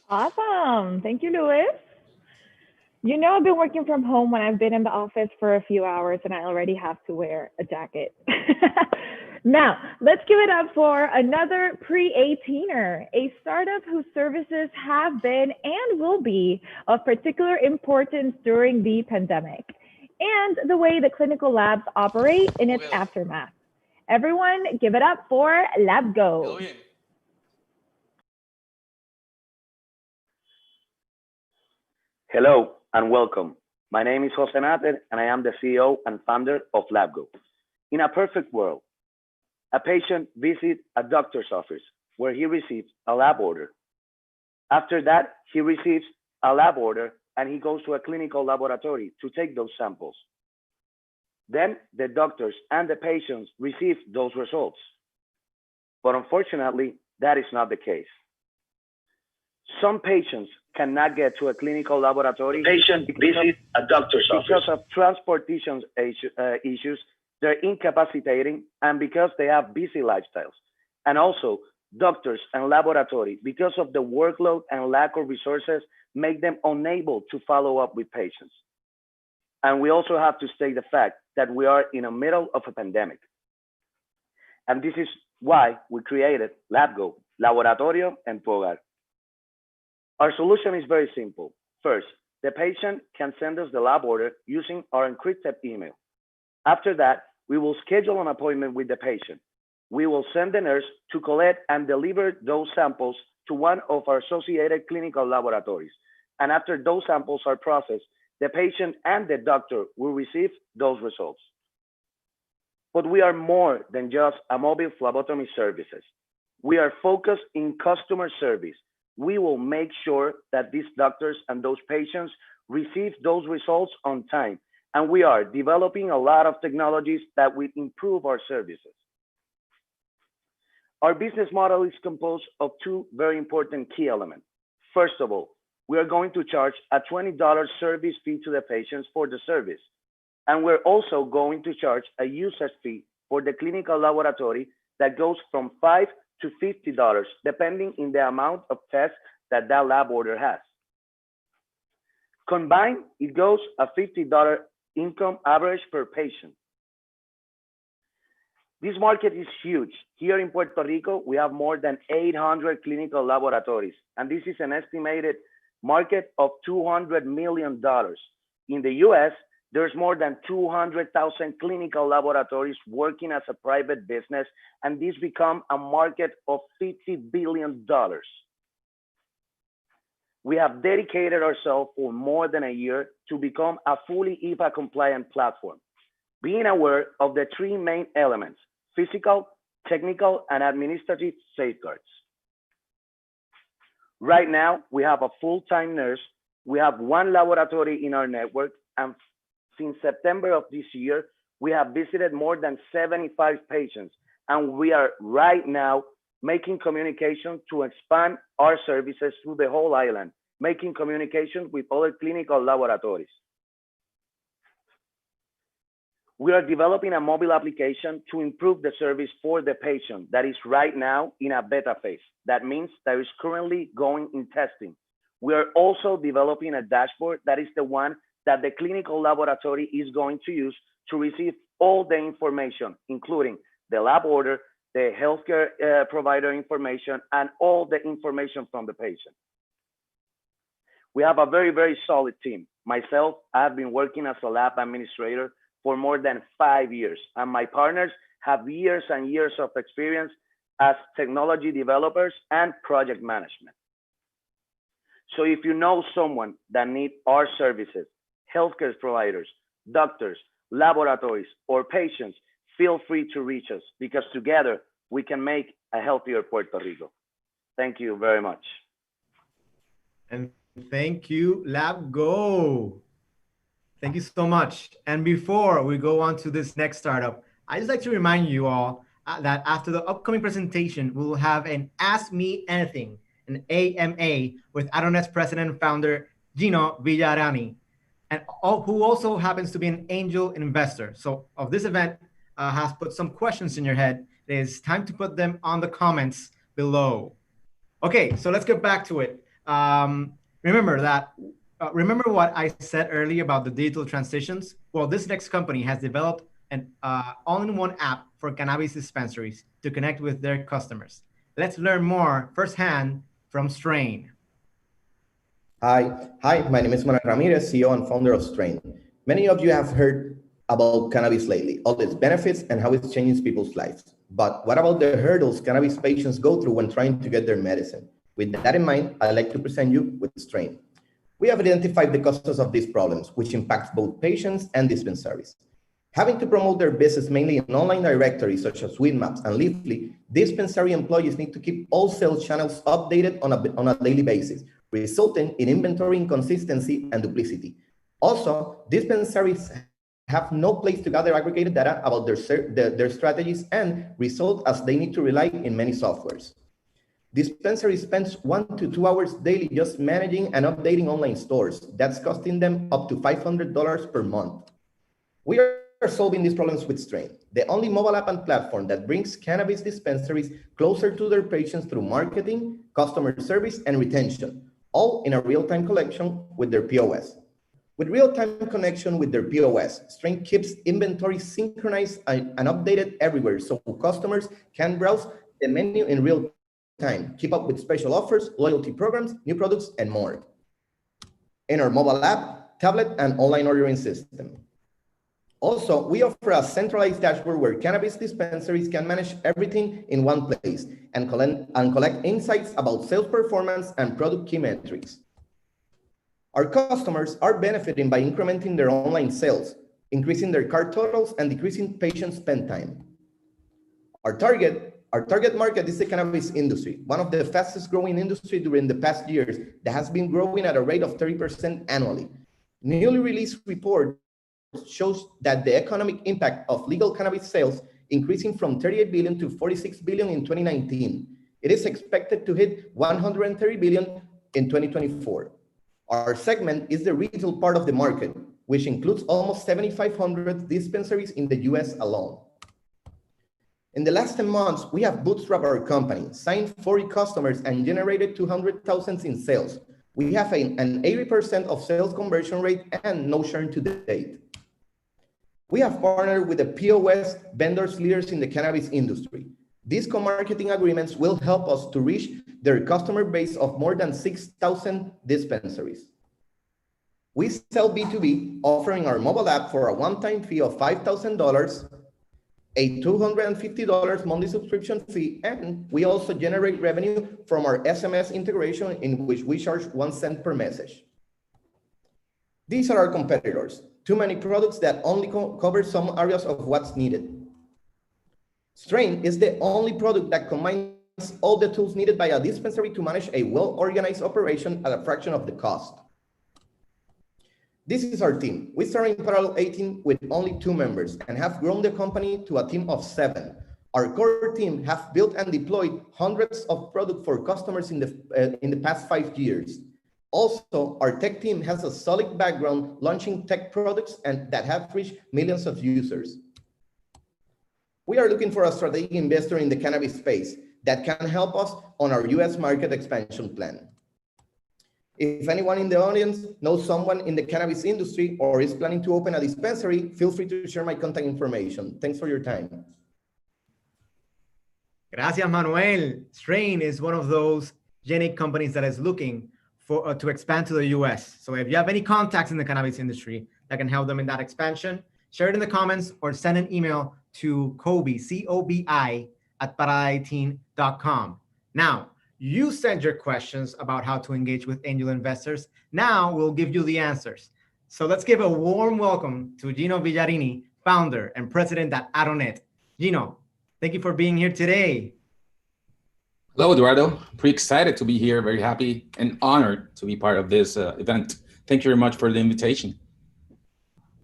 [SPEAKER 1] Awesome. Thank you, Luis. You know, I've been working from home when I've been in the office for a few hours, and I already have to wear a jacket. Now, let's give it up for another pre-18er, a startup whose services have been and will be of particular importance during the pandemic, and the way the clinical labs operate in its aftermath. Everyone, give it up for LabGo.
[SPEAKER 10] Hello and welcome. My name is Jose Nater, and I am the CEO and founder of LabGo. In a perfect world, a patient visits a doctor's office where he receives a lab order. After that, he receives a lab order and he goes to a clinical laboratory to take those samples. Then the doctors and the patients receive those results. But unfortunately, that is not the case. Some patients cannot get to a clinical laboratory. Patient visits a doctor's office because of transportation issues. They're incapacitating, and because they have busy lifestyles. And also, doctors and laboratory, because of the workload and lack of resources, make them unable to follow up with patients. And we also have to state the fact that we are in the middle of a pandemic. And this is why we created LabGo, Laboratorio en tu Hogar. Our solution is very simple. First, the patient can send us the lab order using our encrypted email. After that, we will schedule an appointment with the patient. We will send the nurse to collect and deliver those samples to one of our associated clinical laboratories. And after those samples are processed, the patient and the doctor will receive those results. But we are more than just a mobile phlebotomy services. We are focused in customer service. We will make sure that these doctors and those patients receive those results on time. And we are developing a lot of technologies that will improve our services. Our business model is composed of two very important key elements. First of all, we are going to charge a $20 service fee to the patients for the service. And we're also going to charge a usage fee for the clinical laboratory that goes from $5 to $50, depending on the amount of tests that lab order has. Combined, it goes a $50 income average per patient. This market is huge. Here in Puerto Rico, we have more than 800 clinical laboratories, and this is an estimated market of $200 million. In the US, There's more than 200,000 clinical laboratories working as a private business, and this become a market of $50 billion. We have dedicated ourselves for more than a year to become a fully HIPAA compliant platform, being aware of the three main elements: physical, technical, and administrative safeguards. Right now, we have a full-time nurse. We have one laboratory in our network, and since September of this year, we have visited more than 75 patients, and we are right now making communication to expand our services through the whole island, making communication with other clinical laboratories. We are developing a mobile application to improve the service for the patient that is right now in a beta phase. That means that is currently going in testing. We are also developing a dashboard that is the one that the clinical laboratory is going to use to receive all the information, including the lab order, the healthcare provider information, and all the information from the patient. We have a very, very solid team. Myself, I have been working as a lab administrator for more than 5 years, and my partners have years and years of experience as technology developers and project management. So if you know someone that needs our services, healthcare providers, doctors, laboratories, or patients, feel free to reach us, because together we can make a healthier Puerto Rico. Thank you very much.
[SPEAKER 2] And thank you, LabGo. Thank you so much. And before we go on to this next startup, I'd just like to remind you all that after the upcoming presentation, we will have an Ask Me Anything, an AMA, with Adonet's president and founder, Gino Villarani, and who also happens to be an angel investor. So of this event has put some questions in your head. It is time to put them on the comments below. Okay, so let's get back to it. Remember what I said earlier about the digital transitions? Well, this next company has developed an all-in-one app for cannabis dispensaries to connect with their customers. Let's learn more firsthand from Strain.
[SPEAKER 11] Hi, my name is Manuel Ramirez, CEO and founder of Strain. Many of you have heard about cannabis lately, all its benefits and how it changes people's lives. But what about the hurdles cannabis patients go through when trying to get their medicine? With that in mind, I'd like to present you with Strain. We have identified the causes of these problems, which impacts both patients and dispensaries. Having to promote their business mainly in online directories such as Weedmaps and Leafly, dispensary employees need to keep all sales channels updated on a daily basis, resulting in inventory inconsistency and duplicity. Also, dispensaries have no place to gather aggregated data about their strategies and result as they need to rely in many softwares. Dispensary spends 1 to 2 hours daily just managing and updating online stores. That's costing them up to $500 per month. We are solving these problems with Strain, the only mobile app and platform that brings cannabis dispensaries closer to their patients through marketing, customer service, and retention, all in a real-time connection with their POS. With real-time connection with their POS, Strain keeps inventory synchronized and updated everywhere so customers can browse the menu in real time, keep up with special offers, loyalty programs, new products, and more. In our mobile app, tablet, and online ordering system. Also, we offer a centralized dashboard where cannabis dispensaries can manage everything in one place and collect insights about sales performance and product key metrics. Our customers are benefiting by incrementing their online sales, increasing their cart totals, and decreasing patient spend time. Our target market is the cannabis industry, one of the fastest growing industry during the past years that has been growing at a rate of 30% annually. Newly released report shows that the economic impact of legal cannabis sales increasing from 38 billion to 46 billion in 2019. It is expected to hit 130 billion in 2024. Our segment is the retail part of the market, which includes almost 7,500 dispensaries in the US alone. In the last 10 months, we have bootstrapped our company, signed 40 customers, and generated 200,000 in sales. We have an 80% of sales conversion rate and no churn to date. We have partnered with the POS vendors leaders in the cannabis industry. These co-marketing agreements will help us to reach their customer base of more than 6,000 dispensaries. We sell B2B, offering our mobile app for a one-time fee of $5,000, a $250 monthly subscription fee, and we also generate revenue from our SMS integration, in which we charge 1 cent per message. These are our competitors. Too many products that only cover some areas of what's needed. Strain is the only product that combines all the tools needed by a dispensary to manage a well-organized operation at a fraction of the cost. This is our team. We started in Parallel 18 with only 2 members and have grown the company to a team of 7. Our core team have built and deployed hundreds of products for customers in the past 5 years. Also, our tech team has a solid background launching tech products and that have reached millions of users. We are looking for a strategic investor in the cannabis space that can help us on our US market expansion plan. If anyone in the audience knows someone in the cannabis industry or is planning to open a dispensary, feel free to share my contact information. Thanks for your time.
[SPEAKER 2] Gracias, Manuel. Strain is one of those Gen.8 companies that is looking for to expand to the US. So if you have any contacts in the cannabis industry that can help them in that expansion, share it in the comments or send an email to Kobi, C-O-B-I, @parada18.com. Now, you send your questions about how to engage with angel investors. Now we'll give you the answers. So let's give a warm welcome to Gino Villarini, founder and president at Aronet. Gino, thank you for being here today.
[SPEAKER 12] Hello, Eduardo. Pretty excited to be here. Very happy and honored to be part of this event. Thank you very much for the invitation.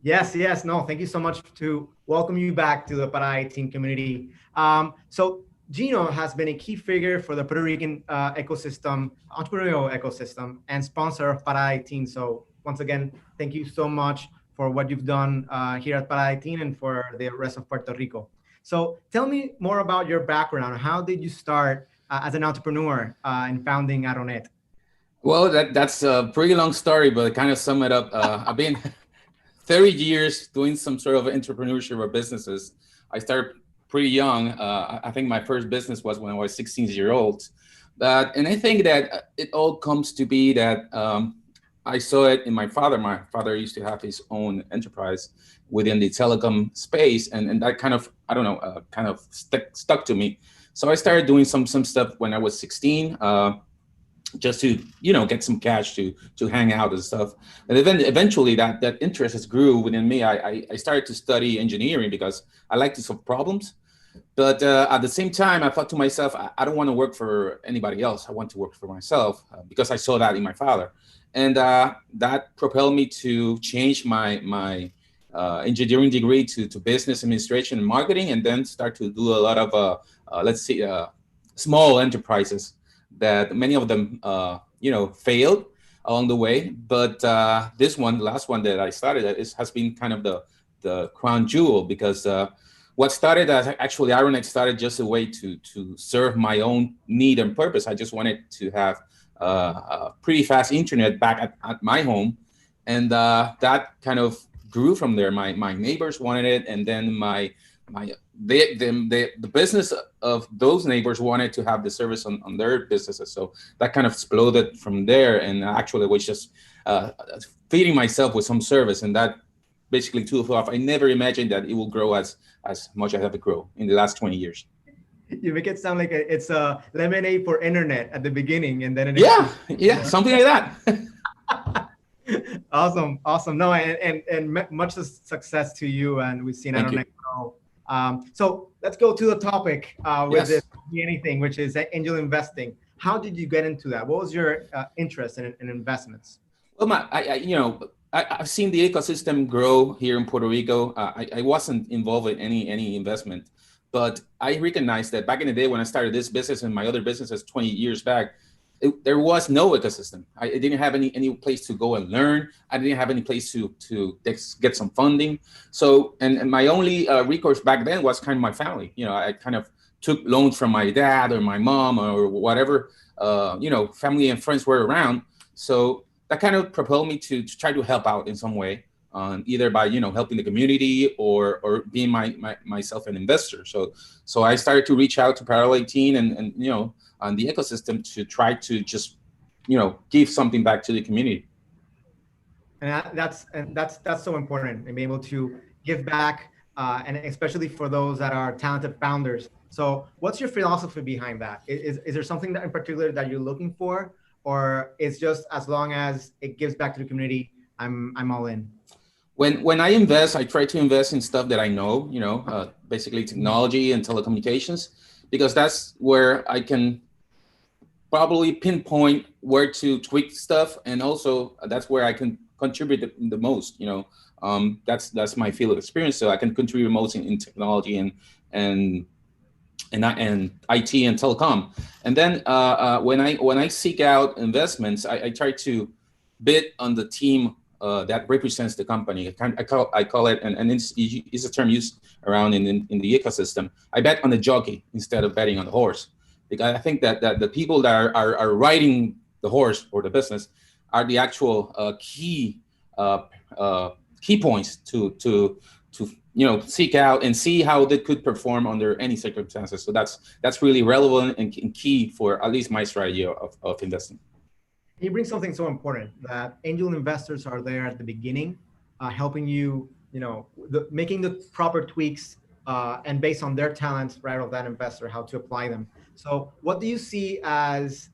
[SPEAKER 2] Yes. No, thank you so much to welcome you back to the Parada 18 community. So Gino has been a key figure for the Puerto Rican ecosystem, entrepreneurial ecosystem, and sponsor of Parada 18. So once again, thank you so much for what you've done here at Parada 18 and for the rest of Puerto Rico. So tell me more about your background. How did you start as an entrepreneur in founding Aronet?
[SPEAKER 12] Well, that's a pretty long story, but kind of sum it up. I've been 30 years doing some sort of entrepreneurship or businesses. I started pretty young. I think my first business was when I was 16 years old. And I think that it all comes to be that I saw it in my father. My father used to have his own enterprise within the telecom space. And that kind of, I don't know, kind of stuck to me. So I started doing some stuff when I was 16. Just to, get some cash to hang out and stuff. And then eventually that interest has grew within me. I started to study engineering because I like to solve problems. But at the same time, I thought to myself, I don't want to work for anybody else. I want to work for myself because I saw that in my father. And that propelled me to change my engineering degree to business administration and marketing, and then start to do a lot of, small enterprises that many of them, failed along the way. But this one, the last one that I started has been kind of the crown jewel, because what started as actually Aronet started just a way to serve my own need and purpose. I just wanted to have a pretty fast internet back at my home. And that kind of grew from there. My neighbors wanted it, and then the business of those neighbors wanted to have the service on their businesses. So that kind of exploded from there, and actually was just feeding myself with some service, and that basically took off. I never imagined that it will grow as much as it grew in the last 20 years.
[SPEAKER 2] You make it sound like it's a lemonade for internet at the beginning, and then
[SPEAKER 12] yeah, something like that.
[SPEAKER 2] Awesome. No, and much success to you, and we've seen Aronet grow. So let's go to the topic with this anything, which is angel investing. How did you get into that? What was your interest in investments?
[SPEAKER 12] Well, I've seen the ecosystem grow here in Puerto Rico. I wasn't involved in any investment, but I recognized that back in the day when I started this business and my other businesses 20 years back, there was no ecosystem. I didn't have any place to go and learn. I didn't have any place to get some funding. So, and my only recourse back then was kind of my family. I kind of took loans from my dad or my mom or whatever, family and friends were around. So that kind of propelled me to try to help out in some way, either by, helping the community or being myself an investor. So I started to reach out to Parallel 18 and on the ecosystem to try to just, give something back to the community.
[SPEAKER 2] And that's so important, and being able to give back, and especially for those that are talented founders. So what's your philosophy behind that? Is there something that in particular that you're looking for, or it's just as long as it gives back to the community, I'm all in?
[SPEAKER 12] When I invest, I try to invest in stuff that I know, basically technology and telecommunications, because that's where I can probably pinpoint where to tweak stuff, and also that's where I can contribute the most. That's my field of experience, so I can contribute most in technology and IT and telecom. And then when I seek out investments, I try to bid on the team that represents the company. I call it, and it's a term used around in the ecosystem. I bet on the jockey instead of betting on the horse, because I think that the people that are riding the horse or the business are the actual key points to seek out and see how they could perform under any circumstances. So that's really relevant and key for at least my strategy of investing.
[SPEAKER 2] You bring something so important, that angel investors are there at the beginning, helping you, making the proper tweaks, and based on their talents, right, of that investor, how to apply them. So what do you see as,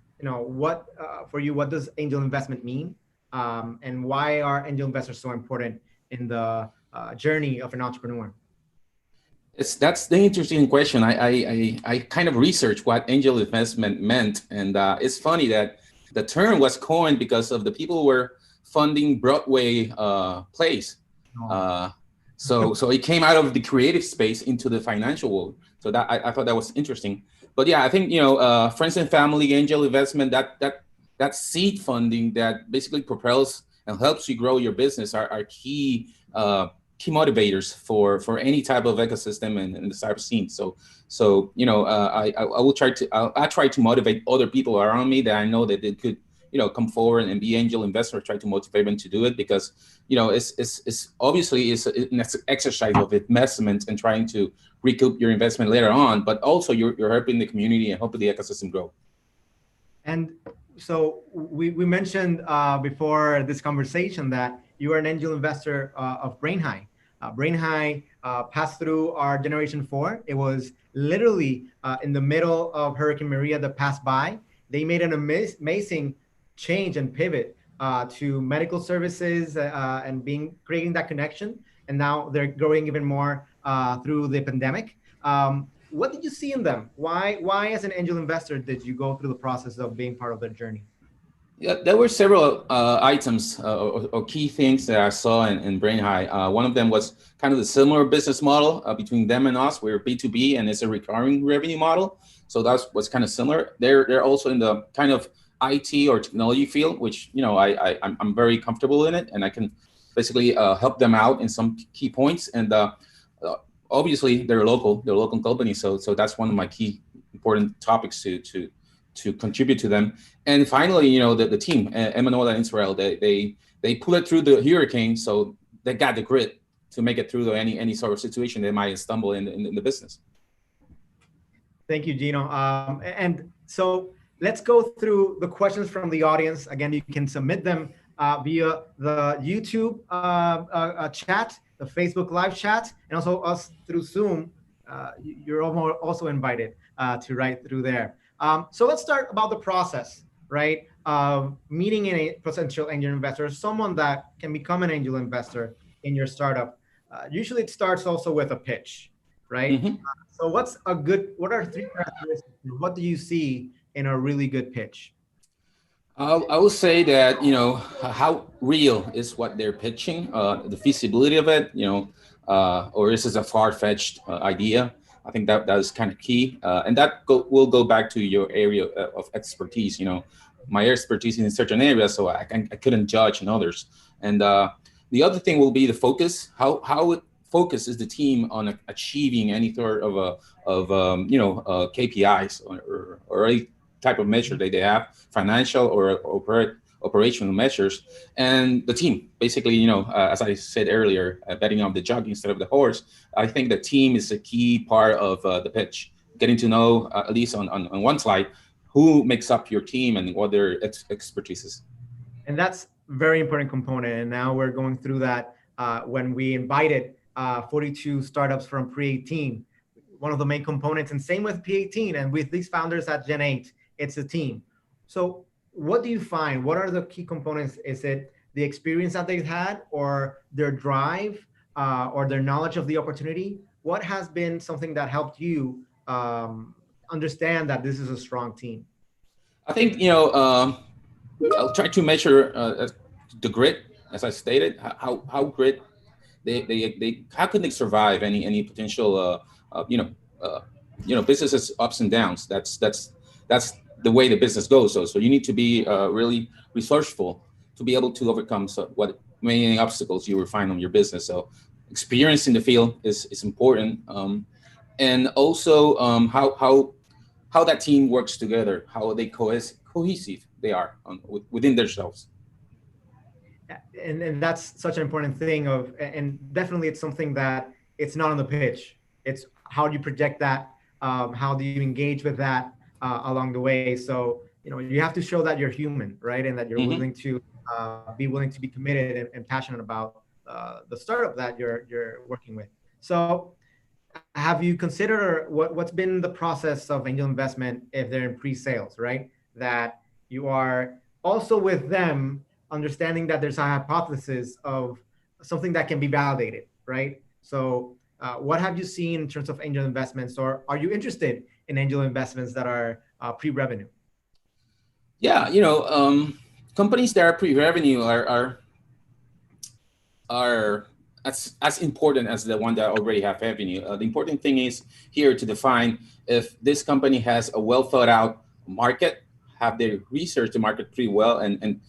[SPEAKER 2] for you, what does angel investment mean? And why are angel investors so important in the journey of an entrepreneur?
[SPEAKER 12] That's the interesting question. I kind of researched what angel investment meant, and it's funny that the term was coined because of the people who were funding Broadway plays. So it came out of the creative space into the financial world. So that I thought that was interesting. But yeah, I think friends and family angel investment, that seed funding that basically propels and helps you grow your business are key motivators for any type of ecosystem in the cyber scene. So I try to motivate other people around me that I know that they could come forward and be angel investors. Try to motivate them to do it, because it's obviously an exercise of investment and trying to recoup your investment later on, but also you're helping the community and helping the ecosystem grow.
[SPEAKER 2] And so we mentioned before this conversation that you are an angel investor of BrainHigh. BrainHigh passed through our Generation 4. It was literally in the middle of Hurricane Maria that passed by. They made an amazing change and pivot to medical services and creating that connection. And now they're growing even more through the pandemic. What did you see in them? Why as an angel investor did you go through the process of being part of their journey?
[SPEAKER 12] Yeah, there were several items or key things that I saw in BrainHigh. One of them was kind of the similar business model between them and us. We're B2B, and it's a recurring revenue model. So that's what's kind of similar. They're also in the kind of IT or technology field, which I'm very comfortable in it, and I can basically help them out in some key points. And obviously, they're a local company, so that's one of my key important topics to contribute to them. And finally, the team, Emmanuel and Israel, they pulled it through the hurricane, so they got the grit to make it through any sort of situation they might stumble in the business.
[SPEAKER 2] Thank you, Gino. And so let's go through the questions from the audience. Again, you can submit them via the YouTube chat, the Facebook live chat, and also us through Zoom. You're also invited to write through there. So let's start about the process, right? Of meeting a potential angel investor, someone that can become an angel investor in your startup. Usually it starts also with a pitch, right? Mm-hmm. So what are 3 characteristics? What do you see in a really good pitch?
[SPEAKER 12] I will say that, how real is what they're pitching, the feasibility of it, or is this a far-fetched idea? I think that is kind of key. And that will go back to your area of expertise. My expertise in certain areas, so I couldn't judge in others. And the other thing will be the focus. How it focuses the team on achieving any sort of KPIs or any type of measure that they have, financial or operational measures. And the team, basically, as I said earlier, betting on the jockey instead of the horse. I think the team is a key part of the pitch. Getting to know, at least on one slide, who makes up your team and what their expertise is.
[SPEAKER 2] And that's very important component. And now we're going through that when we invited 42 startups from P18. One of the main components, and same with P18 and with these founders at Gen.8, it's a team. So what do you find? What are the key components? Is it the experience that they've had, or their drive, or their knowledge of the opportunity? What has been something that helped you understand that this is a strong team?
[SPEAKER 12] I think, I'll try to measure the grit, as I stated, how grit they how can they survive any potential businesses ups and downs. That's the way the business goes. So you need to be really resourceful to be able to overcome what many obstacles you will find on your business. So experience in the field is important, and also how that team works together, how they cohesive they are within themselves.
[SPEAKER 2] And that's such an important thing and definitely it's something that it's not on the pitch. It's how do you project that? How do you engage with that along the way? So, you have to show that you're human, right? And that you're willing to be committed and passionate about the startup that you're working with. So have you considered what's been the process of angel investment if they're in pre-sales, right? That you are also with them understanding that there's a hypothesis of something that can be validated, right? So what have you seen in terms of angel investments, or are you interested in angel investments that are pre-revenue?
[SPEAKER 12] Yeah, companies that are pre-revenue are as important as the one that already have revenue. The important thing is here to define if this company has a well thought out market, have they researched the market pretty well, and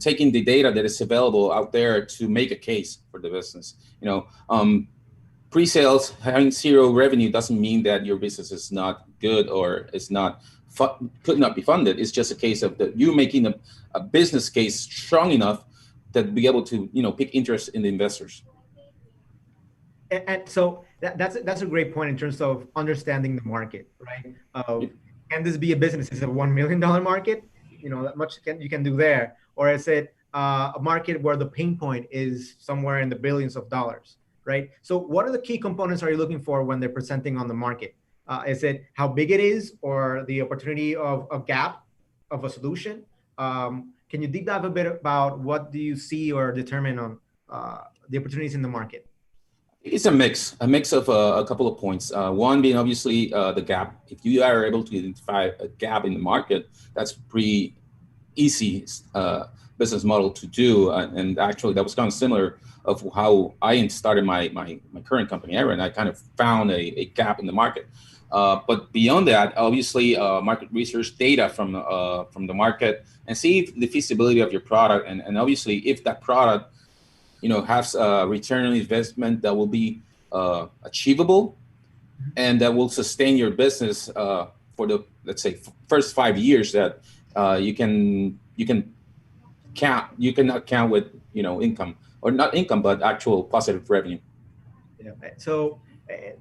[SPEAKER 12] taking the data that is available out there to make a case for the business. Pre-sales, having zero revenue doesn't mean that your business is not good or is not could not be funded. It's just a case of you making a business case strong enough to be able to pick interest in the investors.
[SPEAKER 2] And so that's a great point in terms of understanding the market, right? Can this be a business? Is it a $1 million market? That much you can do there, or is it a market where the pain point is somewhere in the billions of dollars, right? So what are the key components are you looking for when they're presenting on the market? Is it how big it is, or the opportunity of a gap of a solution? Can you deep dive a bit about what do you see or determine on the opportunities in the market?
[SPEAKER 12] It's a mix of a couple of points. One being obviously the gap. If you are able to identify a gap in the market, that's pretty easy business model to do. And actually, that was kind of similar of how I started my current company, and I kind of found a gap in the market. But beyond that, obviously, market research data from the market and see the feasibility of your product, and obviously if that product has a return on investment that will be achievable and that will sustain your business for the, let's say, first 5 years that you cannot count with income, or not income, but actual positive revenue.
[SPEAKER 2] Yeah. So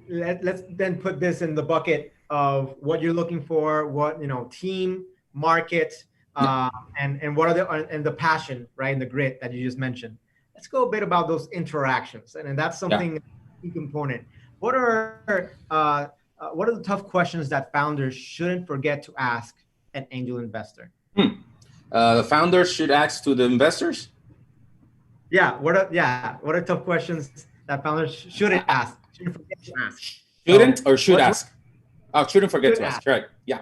[SPEAKER 2] let's then put this in the bucket of what you're looking for, what team, market, and what are the passion, right, and the grit that you just mentioned. Let's go a bit about those interactions, and that's something key component. What are the tough questions that founders shouldn't forget to ask an angel investor?
[SPEAKER 12] The founders should ask to the investors.
[SPEAKER 2] Yeah. What are tough questions that founders shouldn't ask? Shouldn't forget to ask.
[SPEAKER 12] Shouldn't or should ask? Oh, shouldn't forget to ask. Right. Yeah.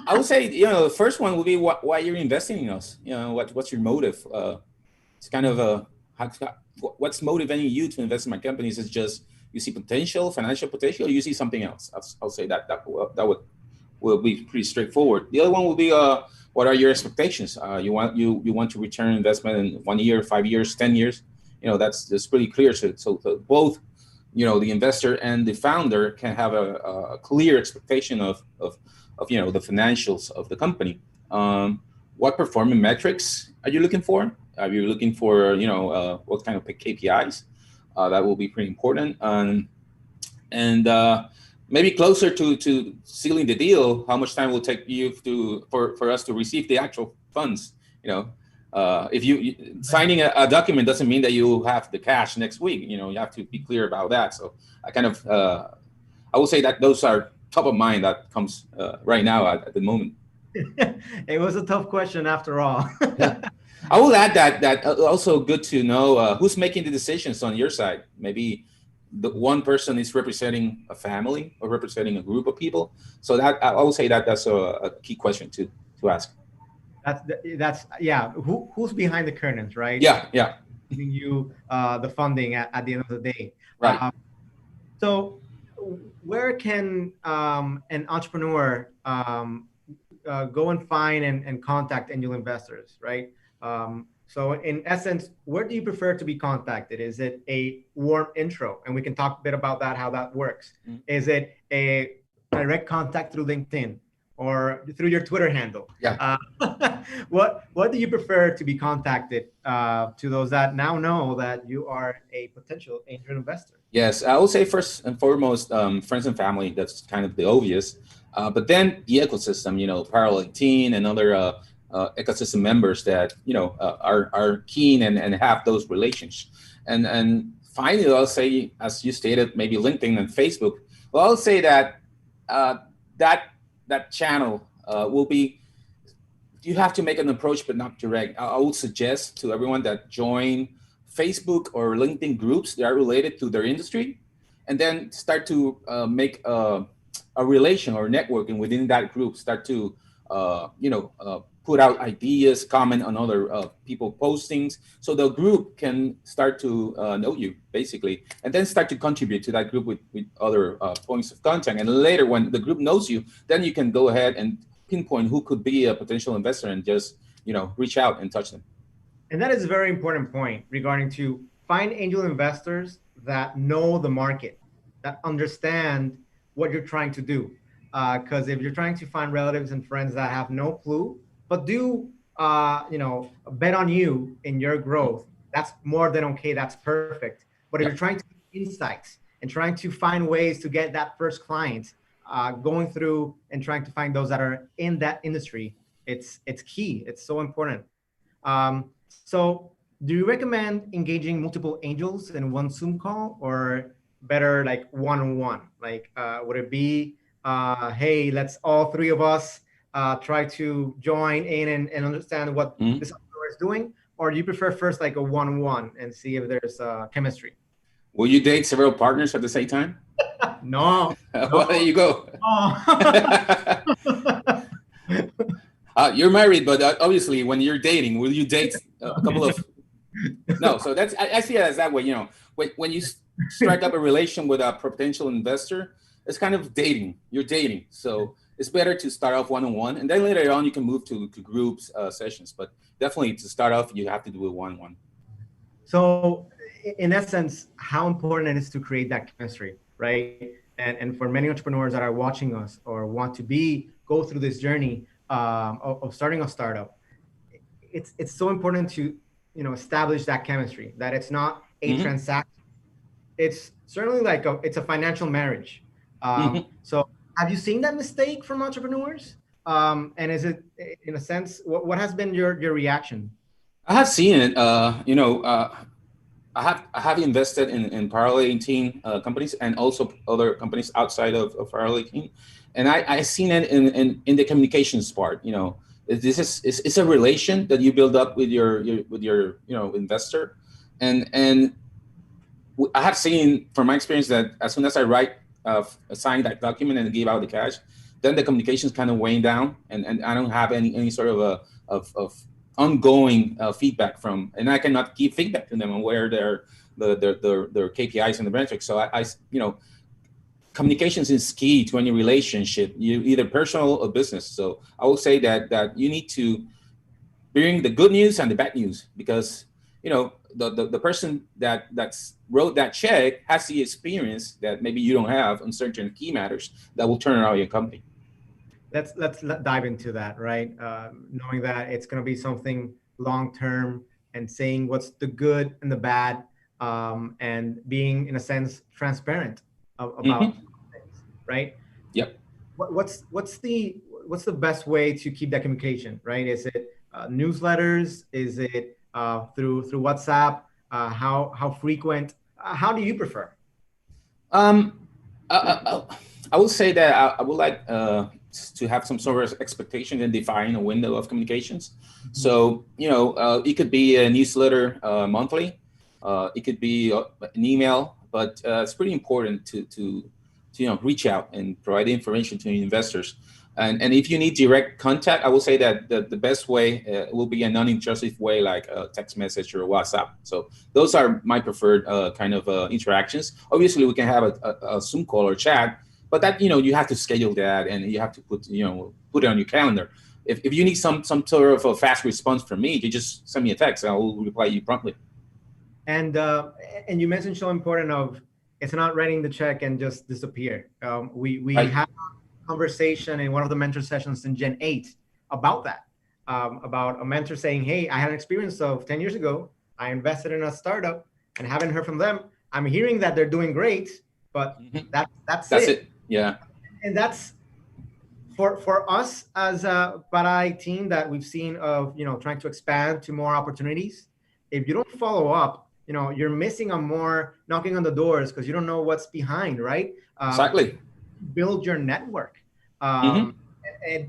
[SPEAKER 12] I would say the first one would be why you're investing in us. What's your motive? It's kind of what's motivating you to invest in my companies? Is just you see potential, financial potential, or you see something else? I'll say that will be pretty straightforward. The other one will be what are your expectations? You want to return investment in 1 year, 5 years, 10 years. That's pretty clear. So both the investor and the founder can have a clear expectation of the financials of the company. What performance metrics are you looking for? Are you looking for what kind of KPIs? That will be pretty important. And maybe closer to sealing the deal, how much time will it take you for us to receive the actual funds? if signing a document doesn't mean that you have the cash next week. You have to be clear about that. So I kind of, I would say that those are top of mind that comes right now at the moment.
[SPEAKER 2] It was a tough question after all.
[SPEAKER 12] I will add that also good to know who's making the decisions on your side. Maybe the one person is representing a family or representing a group of people. So that I will say that's a key question to ask.
[SPEAKER 2] That's yeah. Who's behind the curtains, right?
[SPEAKER 12] Yeah.
[SPEAKER 2] Giving you the funding at the end of the day.
[SPEAKER 12] Right.
[SPEAKER 2] So where can an entrepreneur go and find and contact angel investors, right? So in essence, where do you prefer to be contacted? Is it a warm intro? And we can talk a bit about that, how that works. Mm-hmm. Is it a direct contact through LinkedIn or through your Twitter handle?
[SPEAKER 12] Yeah.
[SPEAKER 2] What do you prefer to be contacted to those that now know that you are a potential angel investor?
[SPEAKER 12] Yes, I would say first and foremost, friends and family. That's kind of the obvious. But then the ecosystem, Parallel 18 and other ecosystem members that are keen and have those relations. And finally, I'll say, as you stated, maybe LinkedIn and Facebook. Well, I'll say that that channel will be. You have to make an approach, but not direct. I would suggest to everyone that join Facebook or LinkedIn groups that are related to their industry, and then start to make a relation or networking within that group. Start to put out ideas, comment on other people postings, so the group can start to know you basically, and then start to contribute to that group with other points of contact. And later, when the group knows you, then you can go ahead and pinpoint who could be a potential investor and just reach out and touch them.
[SPEAKER 2] And that is a very important point regarding to find angel investors that know the market, that understand what you're trying to do. Because if you're trying to find relatives and friends that have no clue, but do bet on you in your growth, that's more than okay. That's perfect. But if you're trying to get insights and trying to find ways to get that first client, going through and trying to find those that are in that industry, it's key. It's so important. So do you recommend engaging multiple angels in one Zoom call, or better like one-on-one? Like, would it be, hey, let's all three of us try to join in and understand what this entrepreneur is doing? Or do you prefer first like a one-on-one and see if there's chemistry?
[SPEAKER 12] Will you date several partners at the same time?
[SPEAKER 2] No.
[SPEAKER 12] Well, there you go.
[SPEAKER 2] Oh.
[SPEAKER 12] You're married, but obviously when you're dating, will you date a couple of... No, so that's, I see it as that way, when you strike up a relation with a potential investor, it's kind of dating, you're dating. So it's better to start off one-on-one, and then later on you can move to groups sessions, but definitely to start off, you have to do it one-on-one.
[SPEAKER 2] So in essence, how important it is to create that chemistry, right? And for many entrepreneurs that are watching us or want to go through this journey of starting a startup, it's so important to establish that chemistry, that it's not a transaction. It's certainly like it's a financial marriage. So have you seen that mistake from entrepreneurs? And is it, in a sense, what has been your reaction?
[SPEAKER 12] I have seen it. I have invested in Parallel 18 companies and also other companies outside of Parallel 18, and I've seen it in the communications part. It's a relation that you build up with your investor, and I have seen from my experience that as soon as I sign that document and give out the cash, then the communications kind of weighing down, and I don't have any sort of ongoing feedback from, and I cannot give feedback to them on where their KPIs and the metrics. So I communications is key to any relationship, either personal or business. So I will say that you need to bring the good news and the bad news, because the person that's wrote that check has the experience that maybe you don't have on certain key matters that will turn around your company.
[SPEAKER 2] Let's dive into that, right? Knowing that it's going to be something long-term, and saying what's the good and the bad, and being, in a sense, transparent about things, right?
[SPEAKER 12] Yep.
[SPEAKER 2] What's the best way to keep that communication, right? Is it newsletters? Is it through WhatsApp? How frequent? How do you prefer?
[SPEAKER 12] I would say that I would like to have some sort of expectation and define a window of communications. So, it could be a newsletter monthly. It could be an email, but it's pretty important to reach out and provide information to investors. And if you need direct contact, I will say that the best way will be a non-intrusive way, like a text message or WhatsApp. So those are my preferred kind of interactions. Obviously, we can have a Zoom call or chat, but that you have to schedule that, and you have to put it on your calendar. If you need some sort of a fast response from me, you just send me a text, and I will reply you promptly.
[SPEAKER 2] And you mentioned so important of it's not writing the check and just disappear. We
[SPEAKER 12] Right.
[SPEAKER 2] have conversation in one of the mentor sessions in Gen 8 about that, about a mentor saying, hey, I had an experience of 10 years ago. I invested in a startup and haven't heard from them. I'm hearing that they're doing great, but that's it.
[SPEAKER 12] Yeah.
[SPEAKER 2] And that's for us as a Para team that we've seen of, trying to expand to more opportunities. If you don't follow up, you're missing on more knocking on the doors because you don't know what's behind, right?
[SPEAKER 12] Exactly.
[SPEAKER 2] Build your network. And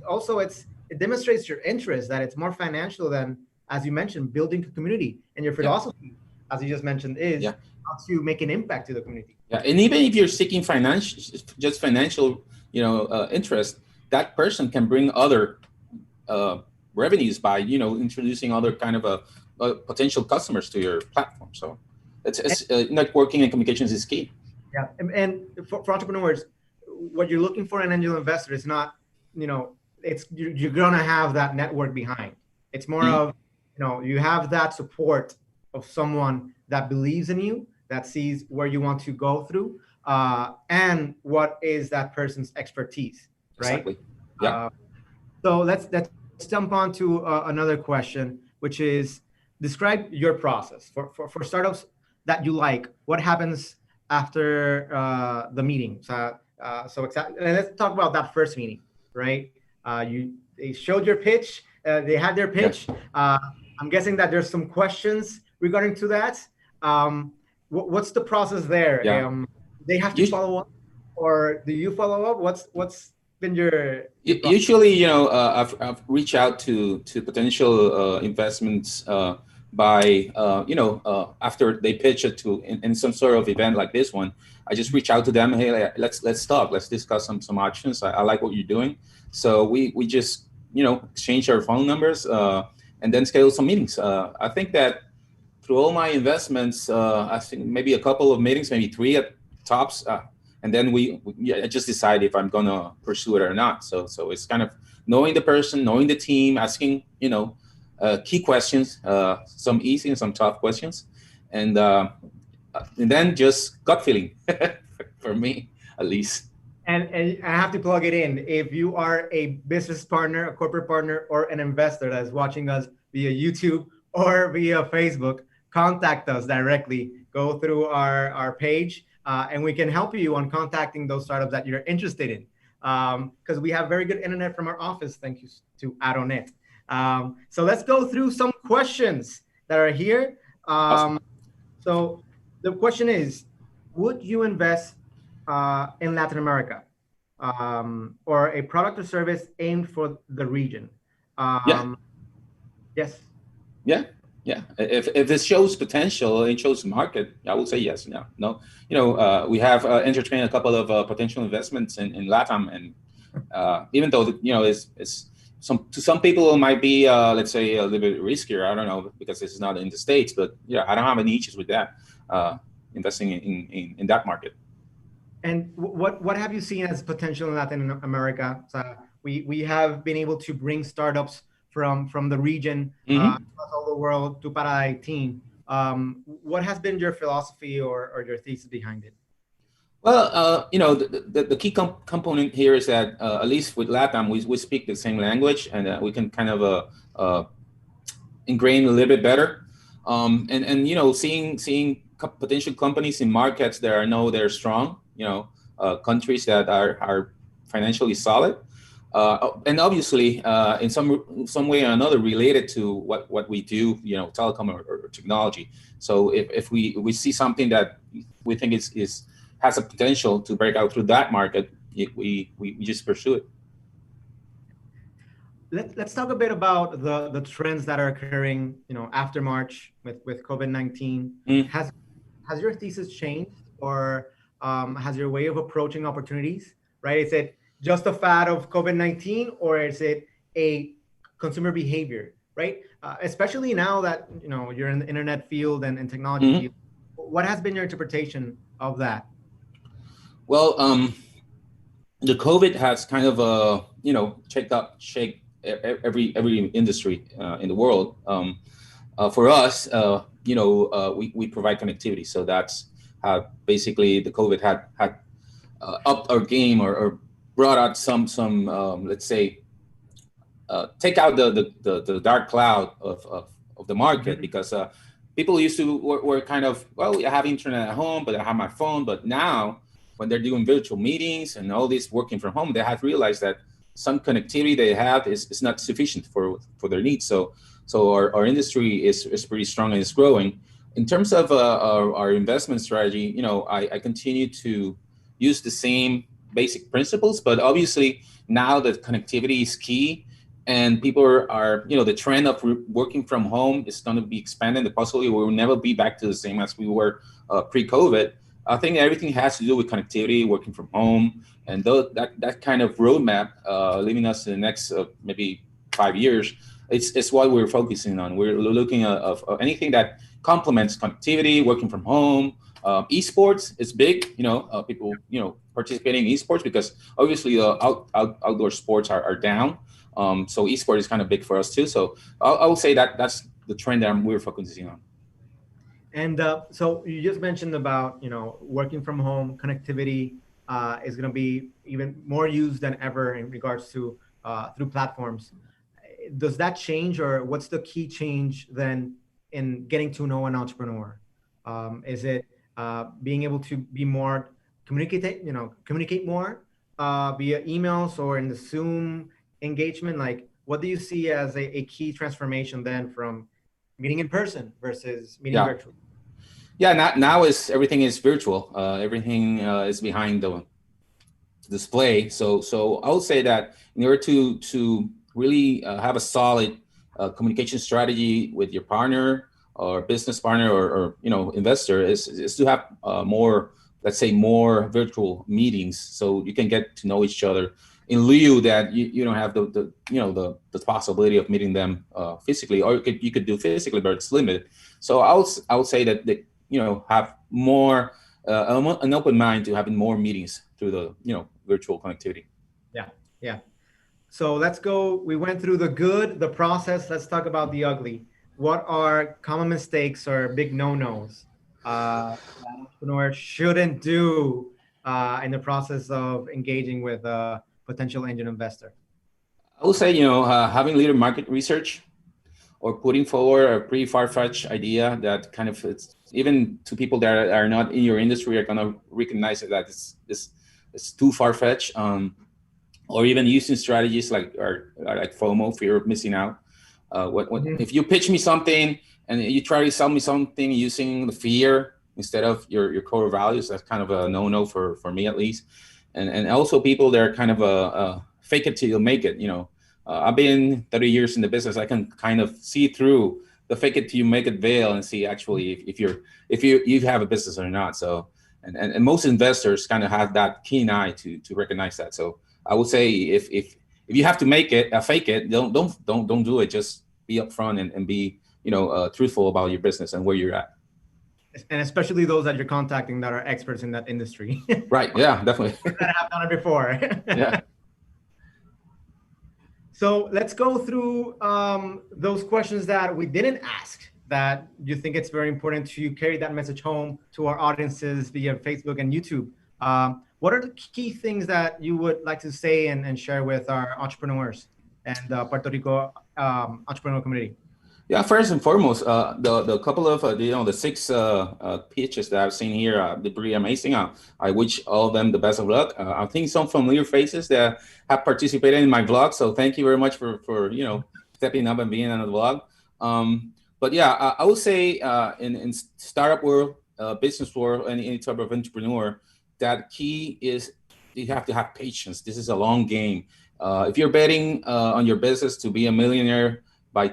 [SPEAKER 2] also it demonstrates your interest, that it's more financial than, as you mentioned, building a community. And your philosophy, as you just mentioned, is how to make an impact to the community.
[SPEAKER 12] Yeah, and even if you're seeking financial interest, that person can bring other revenues by introducing other kind of potential customers to your platform. So it's networking and communications is key.
[SPEAKER 2] Yeah, and for entrepreneurs, what you're looking for in an angel investor is not, it's you're gonna have that network behind. It's more of, you have that support of someone that believes in you, that sees where you want to go through, and what is that person's expertise, right?
[SPEAKER 12] Exactly. Yeah.
[SPEAKER 2] So let's jump on to another question, which is describe your process for startups that you like. What happens after the meeting? So exactly, and let's talk about that first meeting, right? They showed your pitch, they had their pitch. Yeah. I'm guessing that there's some questions regarding to that. What's the process there?
[SPEAKER 12] Yeah.
[SPEAKER 2] They have to follow up, or do you follow up? What's been your
[SPEAKER 12] usually, I've reached out to potential investments by after they pitch it in some sort of event like this one. I just reach out to them. Hey, let's talk. Let's discuss some options. I like what you're doing. So we just exchange our phone numbers and then schedule some meetings. I think that through all my investments, I think maybe a couple of meetings, maybe 3 at tops, and then I just decide if I'm gonna pursue it or not. So it's kind of knowing the person, knowing the team, asking key questions, some easy and some tough questions, and then just gut feeling for me, at least.
[SPEAKER 2] And I have to plug it in. If you are a business partner, a corporate partner, or an investor that is watching us via YouTube or via Facebook, contact us directly. Go through our page, and we can help you on contacting those startups that you're interested in. Because we have very good internet from our office, thank you to AdOnNet. So let's go through some questions that are here.
[SPEAKER 12] Awesome.
[SPEAKER 2] So the question is, would you invest in Latin America, or a product or service aimed for the region? Yes.
[SPEAKER 12] Yeah. If it shows potential, it shows market, I would say yes. No. We have entertained a couple of potential investments in LATAM, and even though it's to some people it might be let's say a little bit riskier. I don't know, because this is not in the States, but yeah, I don't have any issues with that, investing in that market.
[SPEAKER 2] And what have you seen as potential in Latin America? So we have been able to bring startups from the region across all the world to Para18. What has been your philosophy or your thesis behind it?
[SPEAKER 12] Well, the key component here is that at least with LATAM, we speak the same language, and we can kind of ingrain a little bit better. And seeing potential companies in markets that I know they're strong, countries that are financially solid. And obviously, in some way or another, related to what we do, telecom or technology. So if we see something that we think has a potential to break out through that market, we just pursue it.
[SPEAKER 2] Let's talk a bit about the trends that are occurring, after March with COVID-19. Has your thesis changed, or has your way of approaching opportunities, right? Is it just a fad of COVID-19, or is it a consumer behavior, right? Especially now that you're in the internet field and technology field, what has been your interpretation of that?
[SPEAKER 12] Well, the COVID has kind of shake every industry in the world. For us, we provide connectivity, so that's how basically the COVID had upped our game or brought out some let's say take out the dark cloud of the market, because people used to were kind of, well, I have internet at home, but I have my phone. But now, when they're doing virtual meetings and all this working from home, they have realized that some connectivity they have is not sufficient for their needs. So our industry is pretty strong and is growing. In terms of our investment strategy, I continue to use the same basic principles, but obviously now that connectivity is key, and people are the trend of working from home is going to be expanding. The possibility we will never be back to the same as we were pre-COVID. I think everything has to do with connectivity, working from home, and that kind of roadmap, leading us to the next maybe 5 years. It's what we're focusing on. We're looking at anything that complements connectivity, working from home. Esports is big. People participating in esports, because obviously outdoor sports are down. So esports is kind of big for us too. So I will say that's the trend that we're focusing on.
[SPEAKER 2] And so you just mentioned about, working from home, connectivity is going to be even more used than ever in regards to through platforms. Does that change, or what's the key change then in getting to know an entrepreneur? Is it being able to be more communicate more via emails or in the Zoom engagement? Like, what do you see as a key transformation then from meeting in person versus meeting virtually?
[SPEAKER 12] Yeah, now everything is virtual. Everything is behind the display. So I would say that in order to really have a solid communication strategy with your partner or business partner or investor is to have more, let's say, more virtual meetings, so you can get to know each other in lieu that you don't have the possibility of meeting them physically, or you could do physically, but it's limited. So I would say that have more an open mind to having more meetings through the virtual connectivity.
[SPEAKER 2] Yeah. So let's go. We went through the good, the process. Let's talk about the ugly. What are common mistakes or big no-nos that entrepreneurs shouldn't do in the process of engaging with a potential angel investor?
[SPEAKER 12] I would say, having little market research, or putting forward a pretty far-fetched idea that kind of even to people that are not in your industry are going to recognize that it's too far-fetched. Or even using strategies like FOMO, fear of missing out. If you pitch me something and you try to sell me something using the fear instead of your core values, that's kind of a no-no for me at least. And also people that are kind of fake it till you make it. I've been 30 years in the business. I can kind of see through the fake it till you make it veil and see actually if you have a business or not. So and most investors kind of have that keen eye to recognize that. So I would say if you have to make it, fake it, don't do it. Just be upfront and be truthful about your business and where you're at.
[SPEAKER 2] And especially those that you're contacting that are experts in that industry.
[SPEAKER 12] Right. Yeah, definitely.
[SPEAKER 2] That have done it before.
[SPEAKER 12] Yeah.
[SPEAKER 2] So let's go through those questions that we didn't ask, that you think it's very important to carry that message home to our audiences via Facebook and YouTube. What are the key things that you would like to say and share with our entrepreneurs and Puerto Rico entrepreneurial community?
[SPEAKER 12] Yeah, first and foremost, the couple of the 6 pitches that I've seen here, they're pretty amazing. I wish all of them the best of luck. I think some familiar faces that have participated in my vlog, so thank you very much for stepping up and being on the vlog. But yeah, I would say in startup world, business world, any type of entrepreneur, that key is you have to have patience. This is a long game. If you're betting on your business to be a millionaire by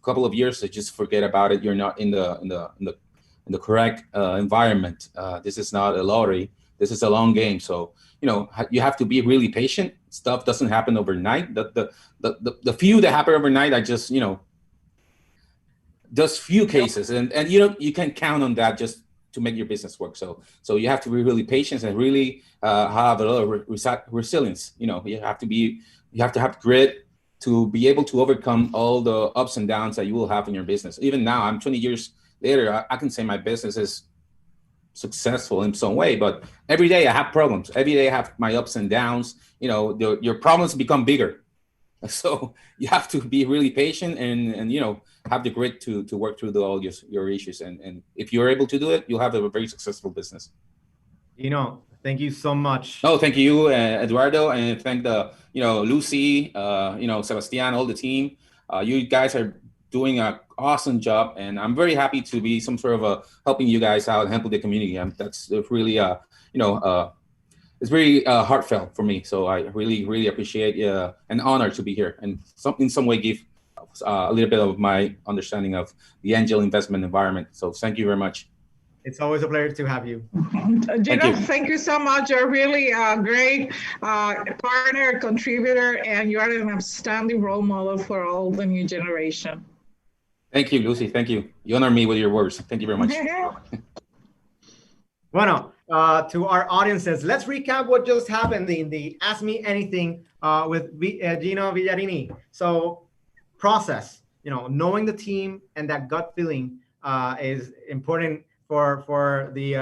[SPEAKER 12] couple of years, so just forget about it. You're not in the correct environment. This is not a lottery. This is a long game. So you have to be really patient. Stuff doesn't happen overnight. The few that happen overnight are just few cases, and you can count on that just to make your business work. So you have to be really patient and really have a lot of resilience. You have to have grit to be able to overcome all the ups and downs that you will have in your business. Even now, I'm 20 years later, I can say my business is successful in some way, but every day I have problems. Every day I have my ups and downs. Your problems become bigger. So you have to be really patient and have the grit to work through all your issues. And if you're able to do it, you'll have a very successful business.
[SPEAKER 2] Thank you so much.
[SPEAKER 12] Oh, thank you, Eduardo, and thank Lucy, Sebastian, all the team. You guys are doing an awesome job, and I'm very happy to be some sort of helping you guys out and helping the community. That's really, it's very heartfelt for me. So I really, really appreciate an honor to be here and in some way give a little bit of my understanding of the angel investment environment. So thank you very much.
[SPEAKER 2] It's always a pleasure to have you.
[SPEAKER 4] Thank you so much. You're really a great partner, contributor, and you are an outstanding role model for all the new generation.
[SPEAKER 12] Thank you, Lucy. Thank you. You honor me with your words. Thank you very much.
[SPEAKER 2] Bueno, to our audiences, let's recap what just happened in the Ask Me Anything with Gino Villarini. So process, knowing the team and that gut feeling is important for the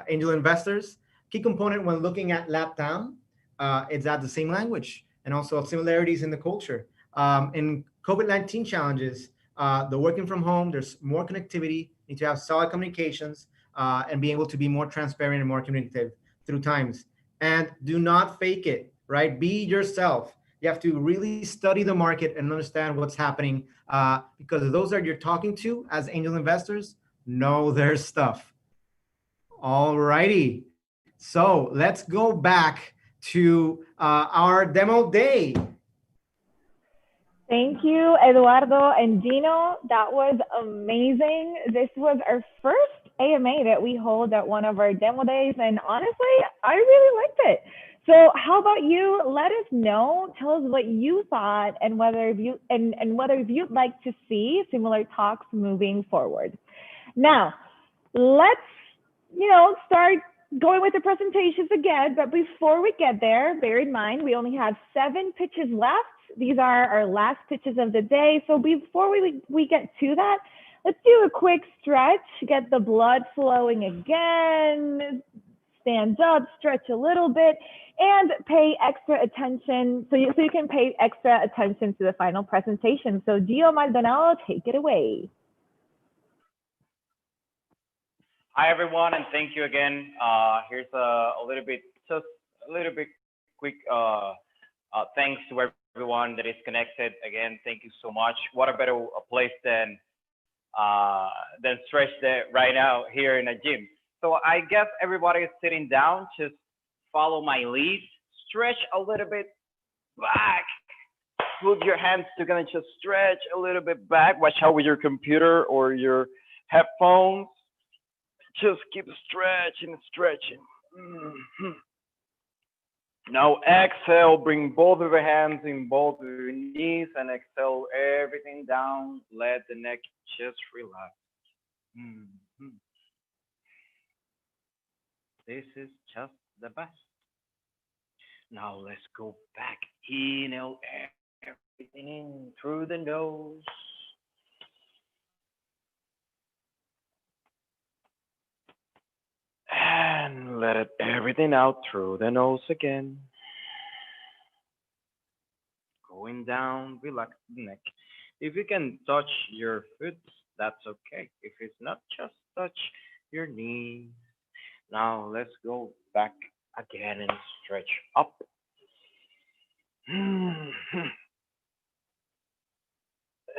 [SPEAKER 2] angel investors. Key component when looking at LabTown, it's at the same language and also similarities in the culture. In COVID-19 challenges, the working from home, there's more connectivity, need to have solid communications and be able to be more transparent and more communicative through times. And do not fake it, right? Be yourself. You have to really study the market and understand what's happening because those that you're talking to as angel investors know their stuff. All righty. So let's go back to our demo day.
[SPEAKER 1] Thank you, Eduardo and Gino. That was amazing. This was our first AMA that we hold at one of our demo days. And honestly, I really liked it. So how about you? Let us know. Tell us what you thought and whether you'd like to see similar talks moving forward. Now, let's, start going with the presentations again. But before we get there, bear in mind, we only have 7 pitches left. These are our last pitches of the day. So before we get to that, let's do a quick stretch, get the blood flowing again, stand up, stretch a little bit, and pay extra attention. So you can pay extra attention to the final presentation. So Gio Maldonado, take it away.
[SPEAKER 13] Hi, everyone, and thank you again. Here's a little bit quick thanks to everyone that is connected. Again, thank you so much. What a better place than stretch right now here in a gym. So I guess everybody is sitting down. Just follow my lead. Stretch a little bit back. Put your hands together. Just stretch a little bit back. Watch out with your computer or your headphones. Just keep stretching. Now exhale, bring both of your hands in both of your knees and exhale everything down. Let the neck just relax. This is just the best. Now let's go back. Inhale everything in through the nose. And let everything out through the nose again. Going down, relax the neck. If you can touch your foot, that's okay. If it's not, just touch your knees. Now let's go back again and stretch up.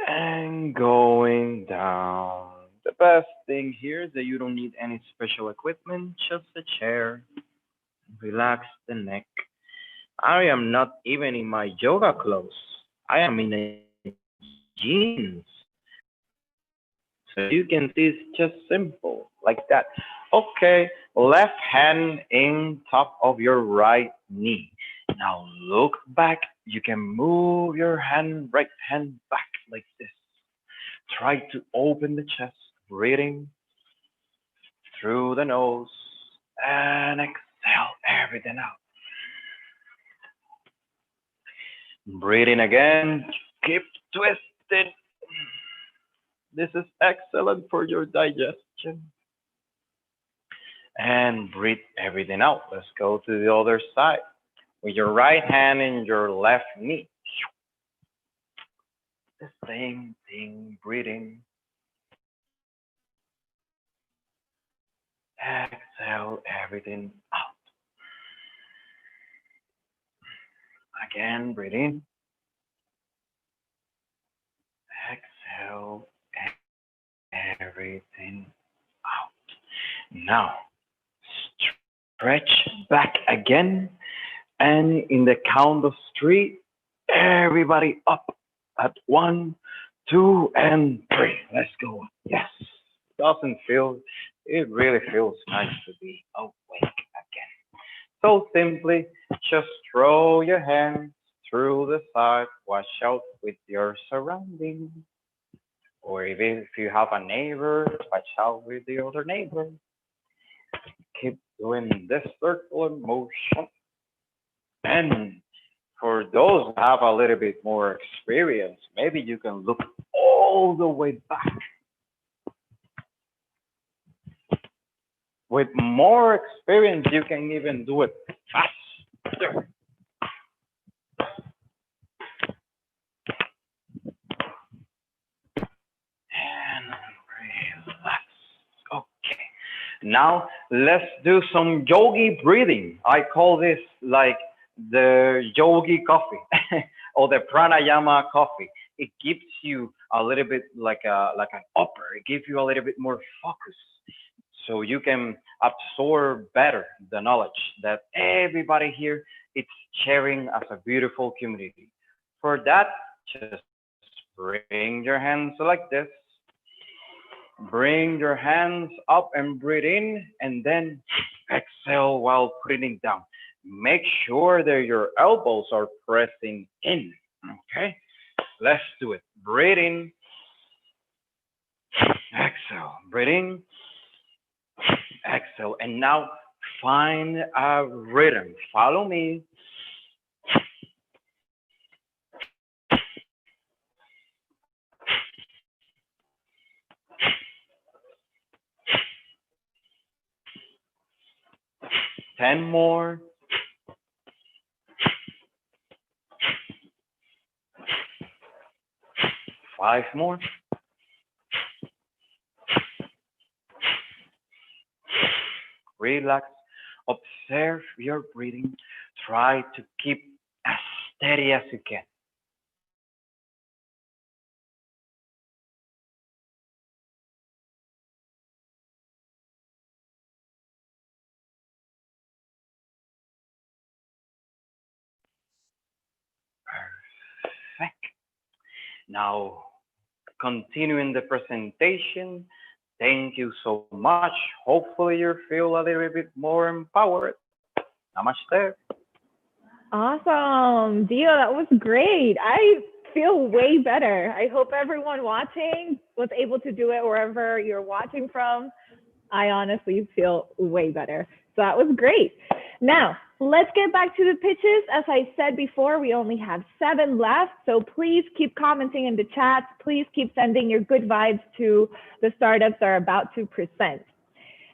[SPEAKER 13] And going down. The best thing here is that you don't need any special equipment, just a chair. Relax the neck. I am not even in my yoga clothes. I am in a jeans. So you can see it's just simple, like that. Okay, left hand in top of your right knee. Now look back. You can move your right hand back like this. Try to open the chest, breathing through the nose, and exhale everything out. Breathing again. Keep twisting. This is excellent for your digestion. And breathe everything out. Let's go to the other side. With your right hand in your left knee. The same thing, breathing. Exhale everything out. Again, breathe in. Exhale everything out. Now, stretch back again. And in the count of 3, everybody up at 1, 2, and 3. Let's go. Yes. It really feels nice to be awake again. So simply, just throw your hands through the side. Watch out with your surroundings. Or even if you have a neighbor, watch out with the other neighbor. Keep doing this circular motion. And for those who have a little bit more experience, maybe you can look all the way back. With more experience, you can even do it faster. And relax. Okay. Now let's do some yogi breathing. I call this like the yogi coffee or the pranayama coffee. It gives you a little bit like an upper. It gives you a little bit more focus, so you can absorb better the knowledge that everybody here is sharing as a beautiful community. For that, just bring your hands like this. Bring your hands up and breathe in, and then exhale while breathing down. Make sure that your elbows are pressing in. Okay, let's do it. Breathe in. Exhale. Breathe in. Exhale. And now find a rhythm. Follow me. Ten more. 5 more. Relax. Observe your breathing. Try to keep as steady as you can. Perfect. Now, continuing the presentation. Thank you so much. Hopefully you feel a little bit more empowered. Namaste.
[SPEAKER 1] Awesome. Dio, that was great. I feel way better. I hope everyone watching was able to do it wherever you're watching from. I honestly feel way better. So that was great. Now, let's get back to the pitches. As I said before, we only have 7 left. So please keep commenting in the chat. Please keep sending your good vibes to the startups that are about to present.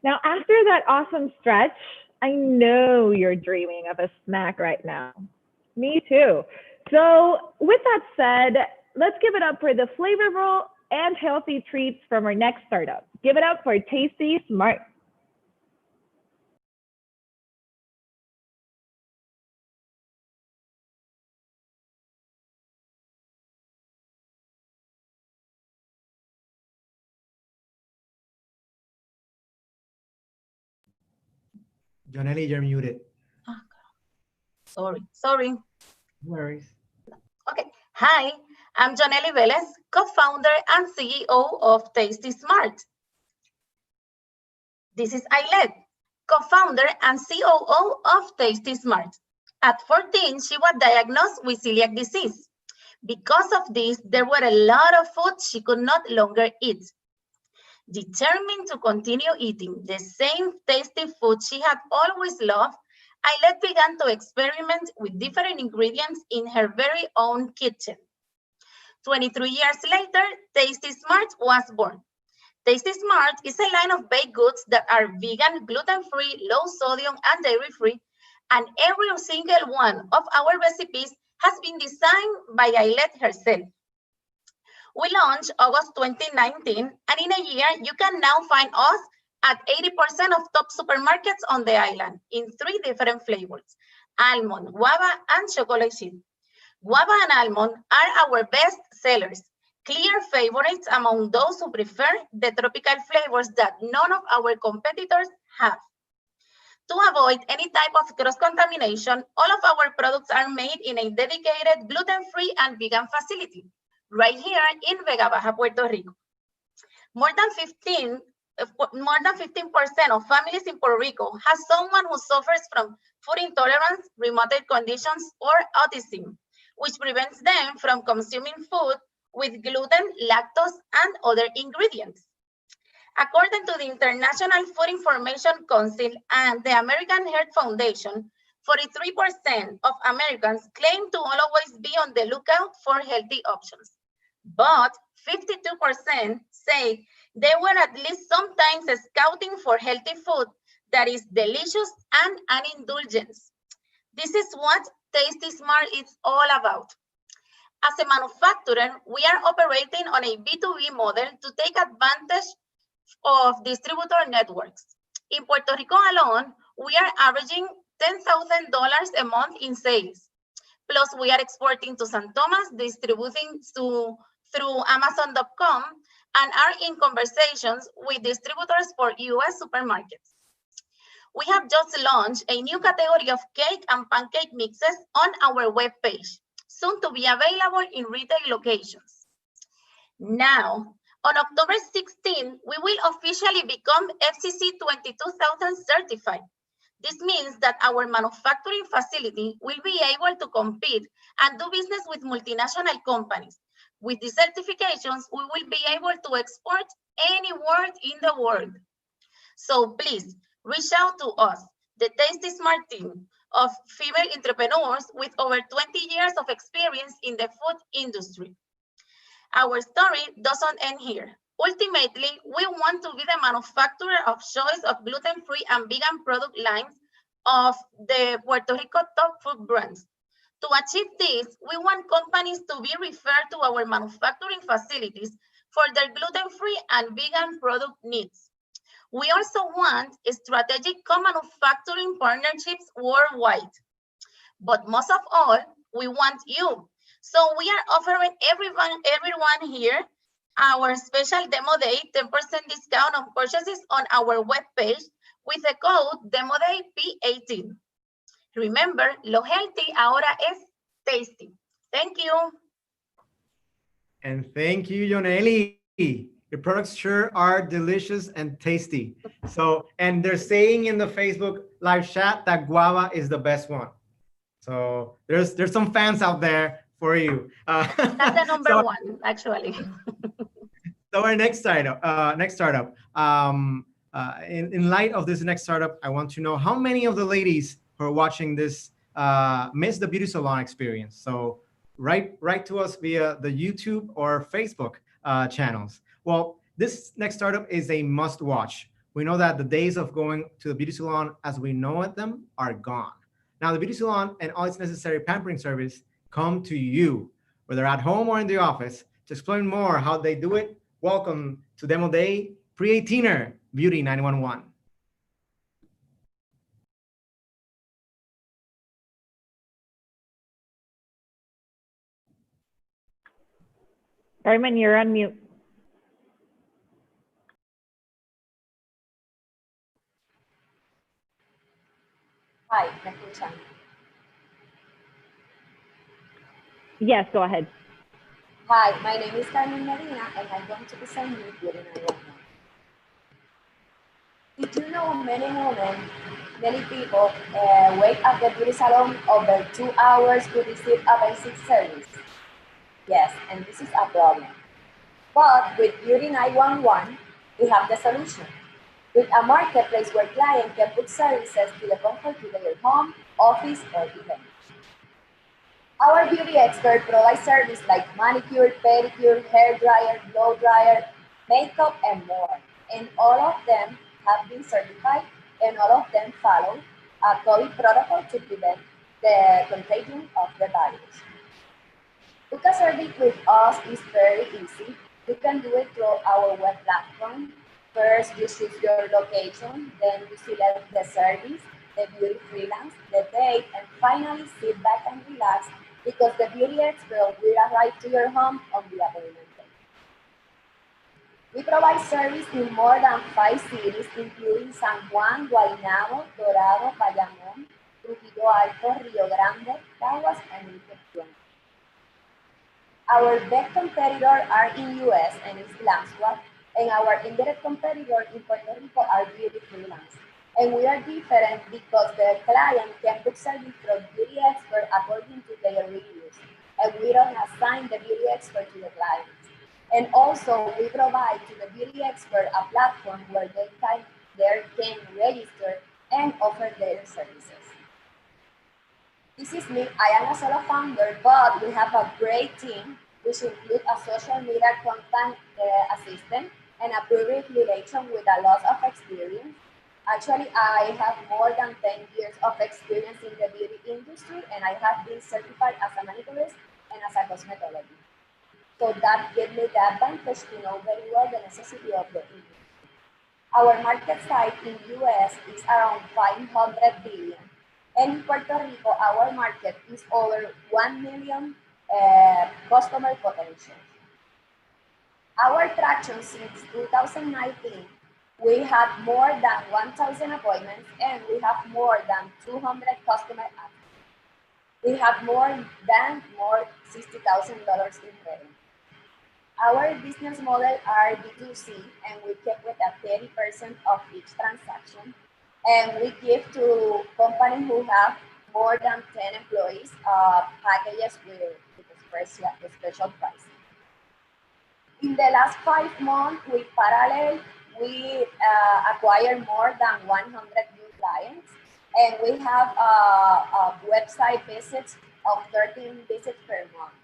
[SPEAKER 1] Now, after that awesome stretch, I know you're dreaming of a snack right now. Me too. So with that said, let's give it up for the flavorful and healthy treats from our next startup. Give it up for Tasty Smart.
[SPEAKER 2] Jonelli, you're muted.
[SPEAKER 14] Sorry.
[SPEAKER 2] No worries.
[SPEAKER 14] Okay. Hi, I'm Jonelli Velez, co-founder and CEO of Tasty Smart. This is Ailet, co-founder and COO of Tasty Smart. At 14, she was diagnosed with celiac disease. Because of this, there were a lot of food she could not longer eat. Determined to continue eating the same tasty food she had always loved, Ailet began to experiment with different ingredients in her very own kitchen. 23 years later, Tasty Smart was born. Tasty Smart is a line of baked goods that are vegan, gluten-free, low sodium, and dairy-free, and every single one of our recipes has been designed by Ailet herself. We launched August 2019, and in a year, you can now find us at 80% of top supermarkets on the island in 3 different flavors: almond, guava, and chocolate chip. Guava and almond are our best sellers, clear favorites among those who prefer the tropical flavors that none of our competitors have. To avoid any type of cross-contamination, all of our products are made in a dedicated gluten-free and vegan facility right here in Vega Baja, Puerto Rico. More than 15% of families in Puerto Rico has someone who suffers from food intolerance, rheumatic conditions, or autism, which prevents them from consuming food with gluten, lactose, and other ingredients. According to the International Food Information Council and the American Heart Foundation, 43% of Americans claim to always be on the lookout for healthy options, but 52% say they were at least sometimes scouting for healthy food that is delicious and an indulgence. This is what Tasty Smart is all about. As a manufacturer, we are operating on a B2B model to take advantage of distributor networks. In Puerto Rico alone, we are averaging $10,000 a month in sales. Plus, we are exporting to St. Thomas, distributing through Amazon.com, and are in conversations with distributors for US supermarkets. We have just launched a new category of cake and pancake mixes on our webpage, soon to be available in retail locations. Now, on October 16, we will officially become FCC 22000 certified. This means that our manufacturing facility will be able to compete and do business with multinational companies. With these certifications, we will be able to export anywhere in the world. So please reach out to us, the Tasty Smart team of female entrepreneurs with over 20 years of experience in the food industry. Our story doesn't end here. Ultimately, we want to be the manufacturer of choice of gluten-free and vegan product lines of the Puerto Rico top food brands. To achieve this, we want companies to be referred to our manufacturing facilities for their gluten-free and vegan product needs. We also want strategic co-manufacturing partnerships worldwide. But most of all, we want you. So we are offering everyone here our special demo day, 10% discount on purchases on our webpage with the code DemoDay P18. Remember, lo healthy ahora es tasty. Thank you.
[SPEAKER 2] And thank you, Jonelli. Your products sure are delicious and tasty. So, and they're saying in the Facebook live chat that guava is the best one. So there's some fans out there for you.
[SPEAKER 14] That's the number one, actually.
[SPEAKER 2] So our next startup, in light of this next startup, I want to know how many of the ladies who are watching this miss the beauty salon experience. So write to us via the YouTube or Facebook channels. Well, this next startup is a must watch. We know that the days of going to the beauty salon as we know them are gone. Now the beauty salon and all its necessary pampering service come to you whether at home or in the office. To explain more how they do it, welcome to Demo Day, Pre-18er, Beauty 911.
[SPEAKER 1] Carmen, you're on mute.
[SPEAKER 15] Hi, ¿me escuchan?
[SPEAKER 1] Yes, go ahead.
[SPEAKER 15] Hi, my name is Carmen Medina, and I'm going to present you Beauty 911. Did you know many people wait at the beauty salon over 2 hours to receive a basic service? Yes, and this is a problem. But with Beauty 911, we have the solution. With a marketplace where clients can book services to the comfort of their home, office, or event. Our beauty expert provides services like manicure, pedicure, hair dryer, blow dryer, makeup, and more. And all of them have been certified, and all of them follow a COVID protocol to prevent the contagion of the virus. Book a service with us is very easy. You can do it through our web platform. First, you choose your location, then you select the service, the beauty freelance, the date, and finally sit back and relax because the beauty expert will arrive to your home on the appointment day. We provide service in more than 5 cities, including San Juan, Guaynabo, Dorado, Bayamón, Trujillo Alto, Rio Grande, Caguas, and Enrique. Our best competitors are in US and it's Glanswap, and our indirect competitors in Puerto Rico are beauty freelance. And we are different because the client can book service from beauty expert according to their reviews, and we don't assign the beauty expert to the client. And also, we provide to the beauty expert a platform where they can register and offer their services. This is me. I am a solo founder, but we have a great team, which includes a social media content assistant and a public relation with a lot of experience. Actually, I have more than 10 years of experience in the beauty industry, and I have been certified as a manicurist and as a cosmetologist. So that gave me the advantage to know very well the necessity of the industry. Our market size in US is around 500 billion. And in Puerto Rico, our market is over 1 million customer potential. Our traction since 2019, we had more than 1,000 appointments and we have more than 200 customer active. We have more $60,000 in revenue. Our business model are B2C and we keep with a 30% of each transaction. And we give to companies who have more than 10 employees packages with special pricing. In the last 5 months, with Parallel, we acquired more than 100 new clients, and we have a website visits of 13 visits per month.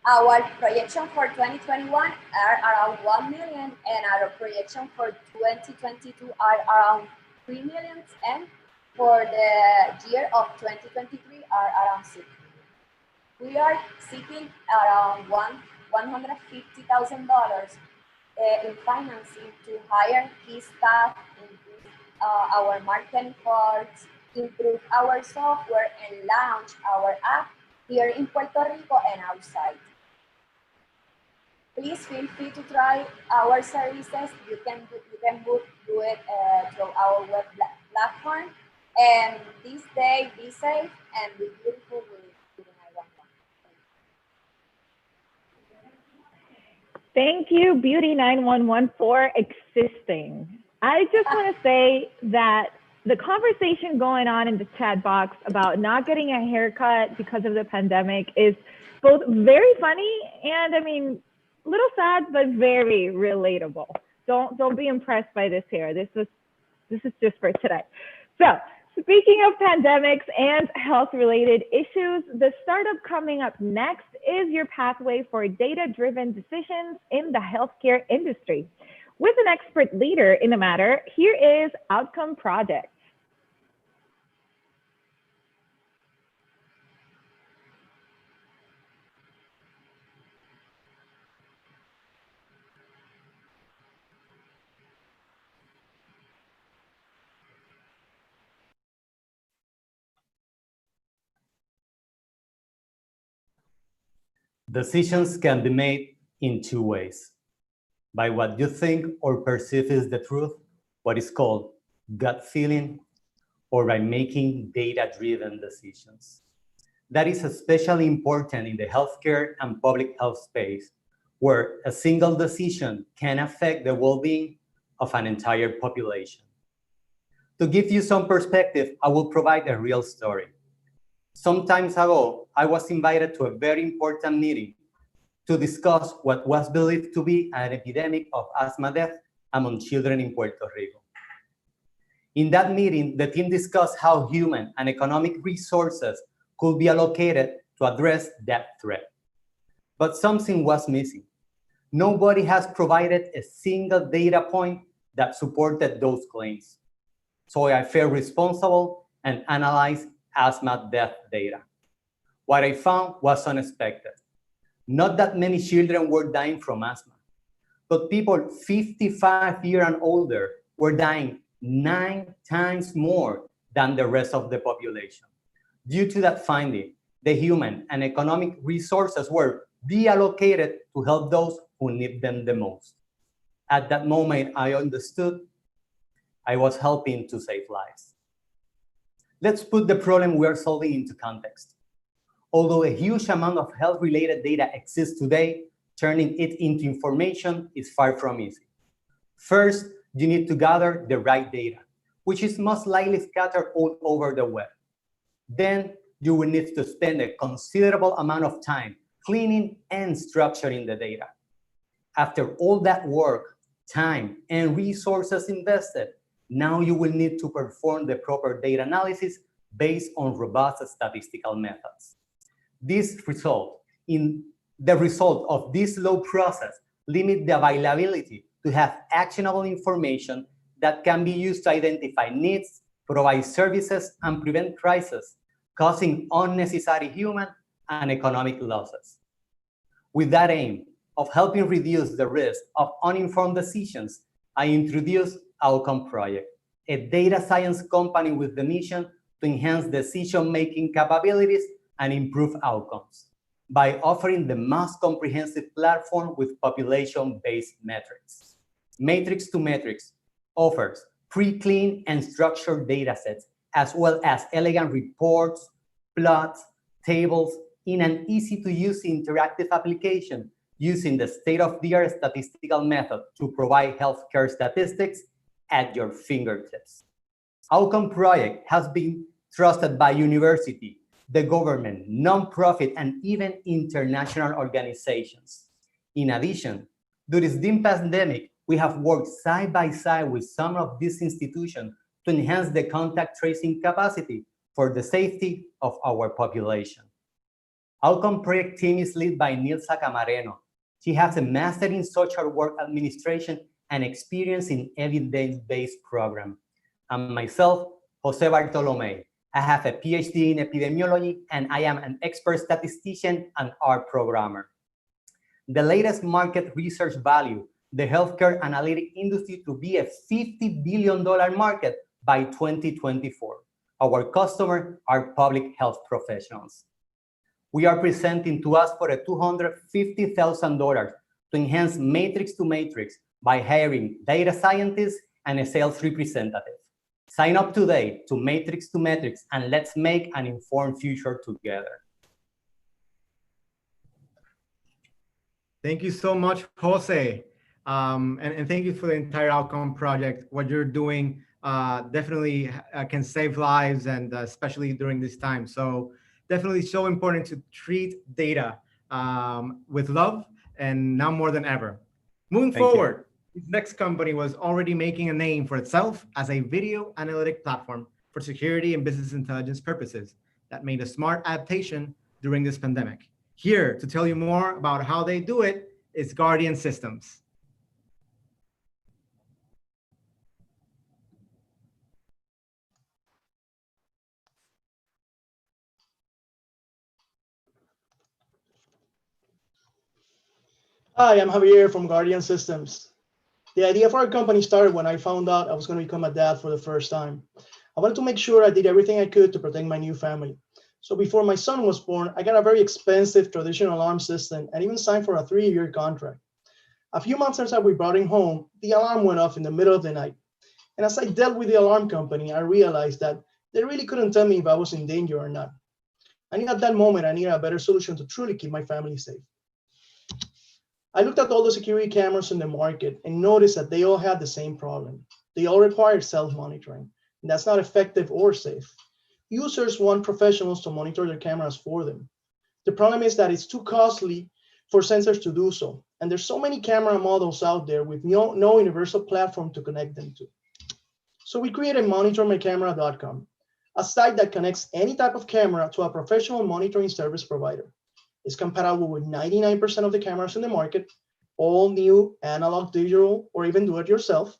[SPEAKER 15] Our projection for 2021 are around 1 million, and our projection for 2022 are around 3 million, and for the year of 2023 are around 6 million. We are seeking around $150,000 in financing to hire key staff, improve our marketing efforts, improve our software, and launch our app here in Puerto Rico and outside. Please feel free to try our services. You can do it through our web platform. And this day, be safe and be beautiful with Beauty 911.
[SPEAKER 1] Thank you, Beauty 911, for existing. I just want to say that the conversation going on in the chat box about not getting a haircut because of the pandemic is both very funny and, I mean, a little sad, but very relatable. Don't be impressed by this here. This is just for today. So speaking of pandemics and health-related issues, the startup coming up next is your pathway for data-driven decisions in the healthcare industry. With an expert leader in the matter, here is Outcome Project.
[SPEAKER 16] Decisions can be made in two ways: by what you think or perceive is the truth, what is called gut feeling, or by making data-driven decisions. That is especially important in the healthcare and public health space, where a single decision can affect the well-being of an entire population. To give you some perspective, I will provide a real story. Some time ago, I was invited to a very important meeting to discuss what was believed to be an epidemic of asthma death among children in Puerto Rico. In that meeting, the team discussed how human and economic resources could be allocated to address that threat. But something was missing. Nobody has provided a single data point that supported those claims. So I felt responsible and analyzed asthma death data. What I found was unexpected. Not that many children were dying from asthma, but people 55 years and older were dying 9 times more than the rest of the population. Due to that finding, the human and economic resources were reallocated to help those who need them the most. At that moment, I understood I was helping to save lives. Let's put the problem we are solving into context. Although a huge amount of health-related data exists today, turning it into information is far from easy. First, you need to gather the right data, which is most likely scattered all over the web. Then you will need to spend a considerable amount of time cleaning and structuring the data. After all that work, time, and resources invested, now you will need to perform the proper data analysis based on robust statistical methods. The result of this slow process limits the availability to have actionable information that can be used to identify needs, provide services, and prevent crises, causing unnecessary human and economic losses. With that aim of helping reduce the risk of uninformed decisions, I introduced Outcome Project, a data science company with the mission to enhance decision-making capabilities and improve outcomes by offering the most comprehensive platform with population-based metrics. Matrix to Metrics offers pre-cleaned and structured datasets, as well as elegant reports, plots, tables in an easy-to-use interactive application using the state-of-the-art statistical method to provide healthcare statistics at your fingertips. Outcome Project has been trusted by university, the government, nonprofit, and even international organizations. In addition, during the pandemic, we have worked side by side with some of these institutions to enhance the contact tracing capacity for the safety of our population. Outcome Project team is led by Nilsa Camareno. She has a master in social work administration and experience in evidence-based program. And myself, Jose Bartolome. I have a PhD in epidemiology, and I am an expert statistician and R programmer. The latest market research value the healthcare analytic industry to be a $50 billion market by 2024. Our customers are public health professionals. We are presenting to us for a $250,000 to enhance matrix to matrix by hiring data scientists and a sales representative. Sign up today to Matrix to Metrics, and let's make an informed future together.
[SPEAKER 2] Thank you so much, Jose. And thank you for the entire Outcome Project. What you're doing definitely can save lives, and especially during this time. So definitely so important to treat data with love, and now more than ever. Moving forward, this next company was already making a name for itself as a video analytic platform for security and business intelligence purposes that made a smart adaptation during this pandemic. Here to tell you more about how they do it is Guardian Systems.
[SPEAKER 17] Hi, I'm Javier from Guardian Systems. The idea for our company started when I found out I was going to become a dad for the first time. I wanted to make sure I did everything I could to protect my new family. So before my son was born, I got a very expensive traditional alarm system and even signed for a 3-year contract. A few months after we brought him home, the alarm went off in the middle of the night. And as I dealt with the alarm company, I realized that they really couldn't tell me if I was in danger or not. I knew at that moment I needed a better solution to truly keep my family safe. I looked at all the security cameras in the market and noticed that they all had the same problem. They all required self-monitoring, and that's not effective or safe. Users want professionals to monitor their cameras for them. The problem is that it's too costly for sensors to do so, and there's so many camera models out there with no universal platform to connect them to. So we created monitormycamera.com, a site that connects any type of camera to a professional monitoring service provider. It's compatible with 99% of the cameras in the market, all new, analog, digital, or even do it yourself.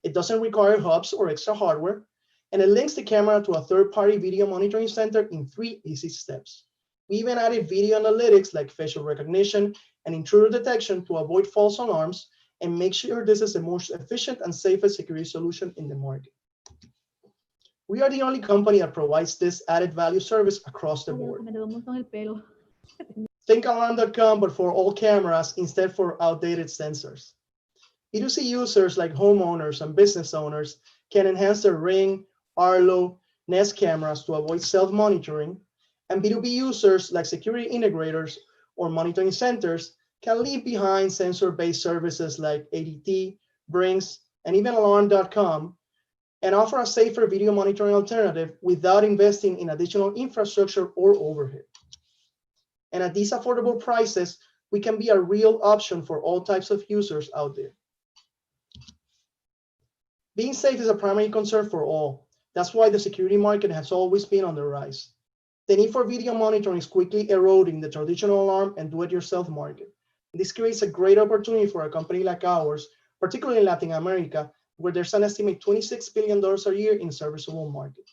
[SPEAKER 17] It doesn't require hubs or extra hardware, and it links the camera to a third-party video monitoring center in 3 easy steps. We even added video analytics like facial recognition and intruder detection to avoid false alarms and make sure this is the most efficient and safest security solution in the market. We are the only company that provides this added value service across the board. Think alarm.com, but for all cameras instead for outdated sensors. B2C users like homeowners and business owners can enhance their Ring, Arlo, Nest cameras to avoid self-monitoring, and B2B users like security integrators or monitoring centers can leave behind sensor-based services like ADT, Brinks, and even alarm.com, and offer a safer video monitoring alternative without investing in additional infrastructure or overhead. And at these affordable prices, we can be a real option for all types of users out there. Being safe is a primary concern for all. That's why the security market has always been on the rise. The need for video monitoring is quickly eroding the traditional alarm and do-it-yourself market. This creates a great opportunity for a company like ours, particularly in Latin America, where there's an estimated $26 billion a year in serviceable market.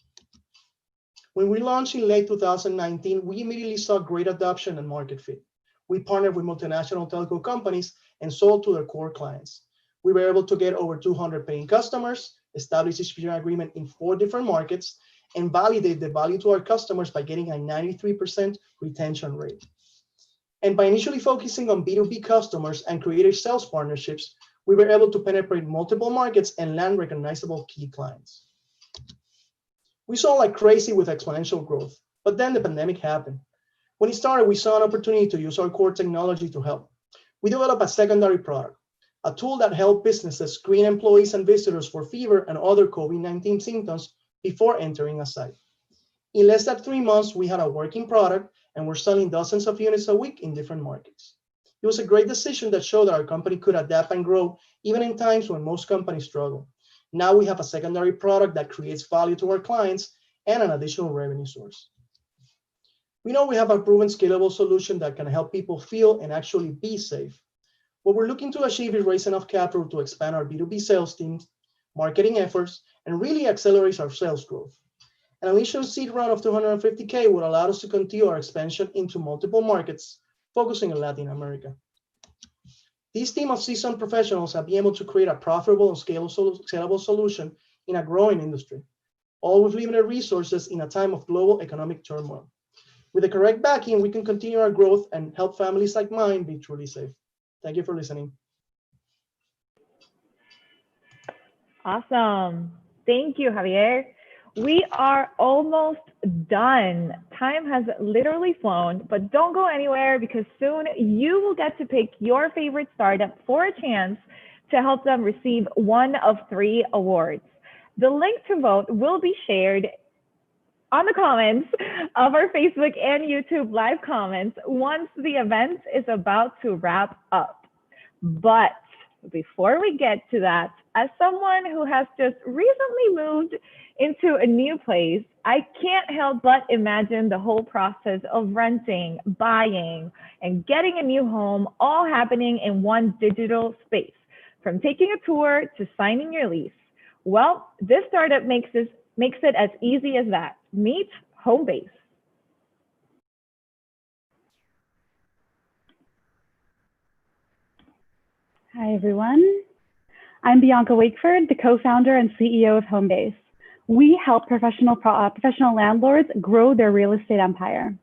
[SPEAKER 17] When we launched in late 2019, we immediately saw great adoption and market fit. We partnered with multinational telco companies and sold to their core clients. We were able to get over 200 paying customers, establish distribution agreement in 4 different markets, and validate the value to our customers by getting a 93% retention rate. And by initially focusing on B2B customers and creative sales partnerships, we were able to penetrate multiple markets and land recognizable key clients. We sold like crazy with exponential growth, but then the pandemic happened. When it started, we saw an opportunity to use our core technology to help. We developed a secondary product, a tool that helped businesses screen employees and visitors for fever and other COVID-19 symptoms before entering a site. In less than 3 months, we had a working product and we're selling dozens of units a week in different markets. It was a great decision that showed that our company could adapt and grow even in times when most companies struggle. Now we have a secondary product that creates value to our clients and an additional revenue source. We know we have a proven scalable solution that can help people feel and actually be safe. What we're looking to achieve is raise enough capital to expand our B2B sales teams, marketing efforts, and really accelerate our sales growth. An initial seed round of $250K would allow us to continue our expansion into multiple markets, focusing on Latin America. This team of seasoned professionals have been able to create a profitable and scalable solution in a growing industry, all with limited resources in a time of global economic turmoil. With the correct backing, we can continue our growth and help families like mine be truly safe. Thank you for listening.
[SPEAKER 1] Awesome. Thank you, Javier. We are almost done. Time has literally flown, but don't go anywhere because soon you will get to pick your favorite startup for a chance to help them receive one of 3 awards. The link to vote will be shared on the comments of our Facebook and YouTube live comments once the event is about to wrap up. But before we get to that, as someone who has just recently moved into a new place, I can't help but imagine the whole process of renting, buying, and getting a new home all happening in one digital space, from taking a tour to signing your lease. Well, this startup makes it as easy as that. Meet Homebase.
[SPEAKER 18] Hi, everyone. I'm Bianca Wakeford, the co-founder and CEO of Homebase. We help professional landlords grow their real estate empire.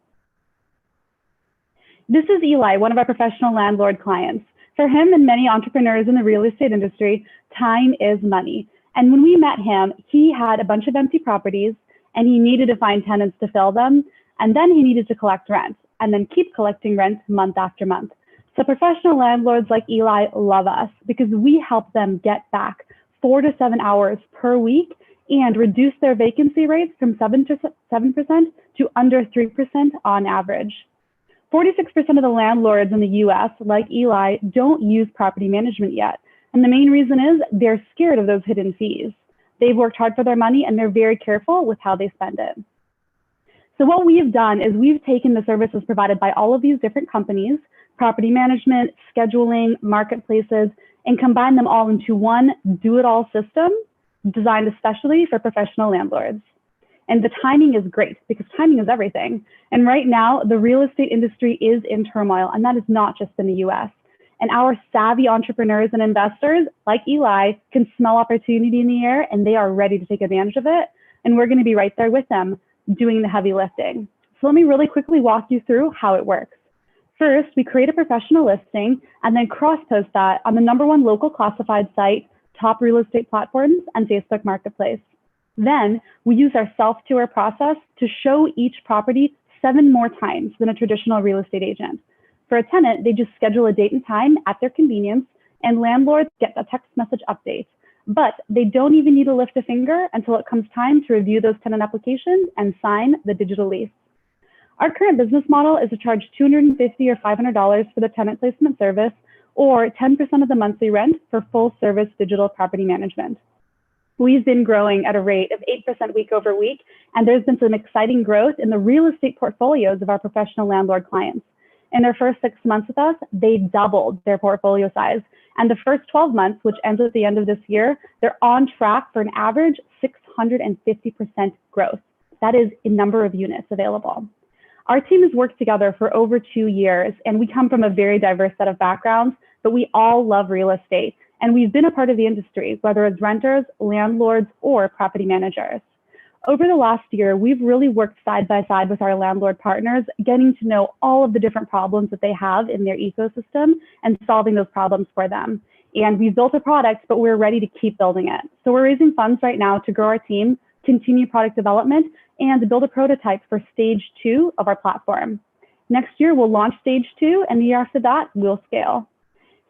[SPEAKER 18] This is Eli, one of our professional landlord clients. For him and many entrepreneurs in the real estate industry, time is money. And when we met him, he had a bunch of empty properties and he needed to find tenants to fill them. And then he needed to collect rent and then keep collecting rent month after month. So professional landlords like Eli love us because we help them get back 4 to 7 hours per week and reduce their vacancy rates from 7% to under 3% on average. 46% of the landlords in the US, like Eli, don't use property management yet. And the main reason is they're scared of those hidden fees. They've worked hard for their money and they're very careful with how they spend it. So what we've done is we've taken the services provided by all of these different companies, property management, scheduling, marketplaces, and combined them all into one do-it-all system designed especially for professional landlords. And the timing is great because timing is everything. And right now, the real estate industry is in turmoil, and that is not just in the US. And our savvy entrepreneurs and investors, like Eli, can smell opportunity in the air and they are ready to take advantage of it. And we're going to be right there with them doing the heavy lifting. So let me really quickly walk you through how it works. First, we create a professional listing and then cross-post that on the #1 local classified site, top real estate platforms, and Facebook Marketplace. Then we use our self-tour process to show each property 7 more times than a traditional real estate agent. For a tenant, they just schedule a date and time at their convenience, and landlords get a text message update. But they don't even need to lift a finger until it comes time to review those tenant applications and sign the digital lease. Our current business model is to charge $250 or $500 for the tenant placement service, or 10% of the monthly rent for full service digital property management. We've been growing at a rate of 8% week over week, and there's been some exciting growth in the real estate portfolios of our professional landlord clients. In their first 6 months with us, they doubled their portfolio size. And the first 12 months, which ends at the end of this year, they're on track for an average 650% growth. That is in number of units available. Our team has worked together for over 2 years, and we come from a very diverse set of backgrounds, but we all love real estate. And we've been a part of the industry, whether it's renters, landlords, or property managers. Over the last year, we've really worked side by side with our landlord partners, getting to know all of the different problems that they have in their ecosystem and solving those problems for them. And we've built a product, but we're ready to keep building it. So we're raising funds right now to grow our team, continue product development, and to build a prototype for stage 2 of our platform. Next year, we'll launch stage 2, and the year after that, we'll scale.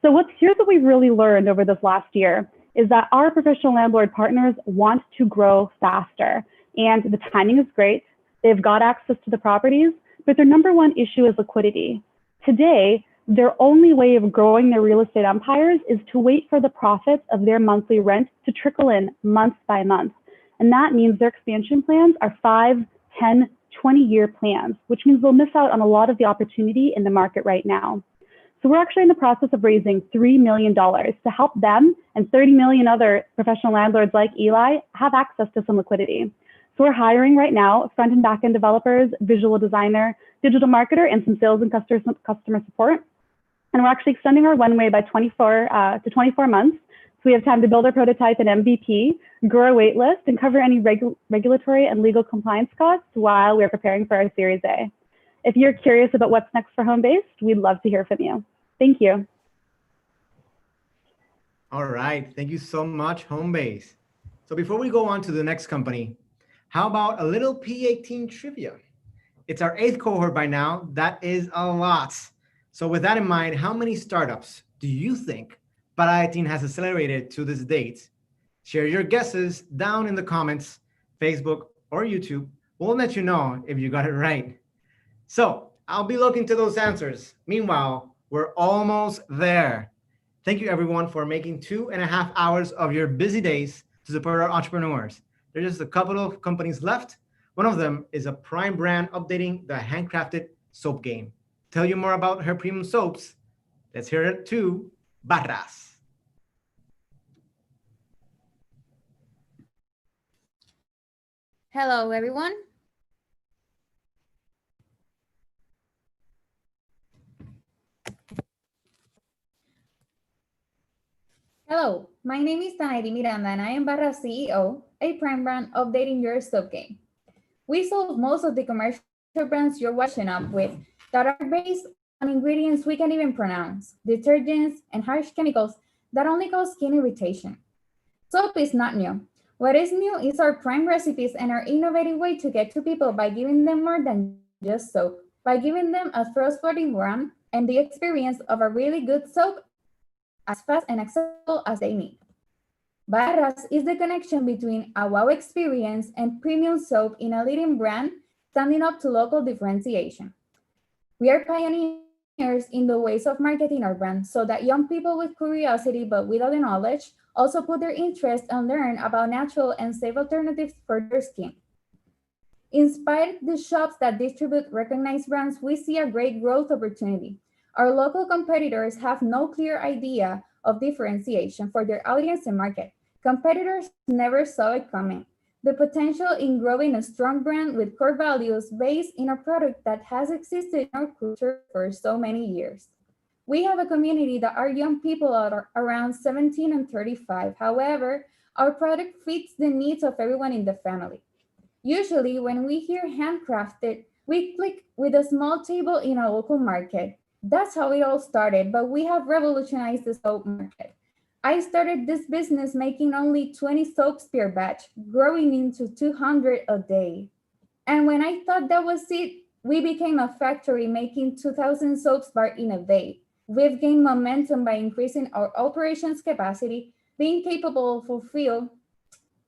[SPEAKER 18] So here's what we've really learned over this last year is that our professional landlord partners want to grow faster. And the timing is great. They've got access to the properties, but their #1 issue is liquidity. Today, their only way of growing their real estate empires is to wait for the profits of their monthly rent to trickle in month by month. And that means their expansion plans are 5, 10, 20-year plans, which means they'll miss out on a lot of the opportunity in the market right now. So we're actually in the process of raising $3 million to help them and 30 million other professional landlords like Eli have access to some liquidity. So we're hiring right now front and back end developers, visual designer, digital marketer, and some sales and customer support. And we're actually extending our runway by 24 months. So we have time to build our prototype and MVP, grow our wait list, and cover any regulatory and legal compliance costs while we're preparing for our Series A. If you're curious about what's next for Homebase, we'd love to hear from you. Thank you.
[SPEAKER 2] All right, thank you so much, Homebase. So before we go on to the next company, how about a little P18 trivia? It's our 8th cohort by now. That is a lot. So with that in mind, how many startups do you think P18 has accelerated to this date? Share your guesses down in the comments, Facebook or YouTube. We'll let you know if you got it right. So I'll be looking to those answers. Meanwhile, we're almost there. Thank you everyone for making 2.5 hours of your busy days to support our entrepreneurs. There's just a couple of companies left. One of them is a prime brand updating the handcrafted soap game. Tell you more about her premium soaps. Let's hear it to Barras.
[SPEAKER 19] Hello, everyone. Hello, my name is Tanairi Miranda and I am Barra's CEO, a prime brand updating your soap game. We solve most of the commercial brands you're washing up with that are based on ingredients we can't even pronounce, detergents, and harsh chemicals that only cause skin irritation. Soap is not new. What is new is our prime recipes and our innovative way to get to people by giving them more than just soap, by giving them a trustworthy brand and the experience of a really good soap as fast and accessible as they need. Barras is the connection between a wow experience and premium soap in a leading brand standing up to local differentiation. We are pioneers in the ways of marketing our brand so that young people with curiosity but without the knowledge also put their interest and learn about natural and safe alternatives for their skin. Inspired the shops that distribute recognized brands, we see a great growth opportunity. Our local competitors have no clear idea of differentiation for their audience and market. Competitors never saw it coming. The potential in growing a strong brand with core values based in a product that has existed in our culture for so many years. We have a community that are young people are around 17 and 35. However, our product fits the needs of everyone in the family. Usually, when we hear handcrafted, we click with a small table in a local market. That's how it all started, but we have revolutionized the soap market. I started this business making only 20 soaps per batch, growing into 200 a day. And when I thought that was it, we became a factory making 2,000 soaps bar in a day. We've gained momentum by increasing our operations capacity, being capable of fulfill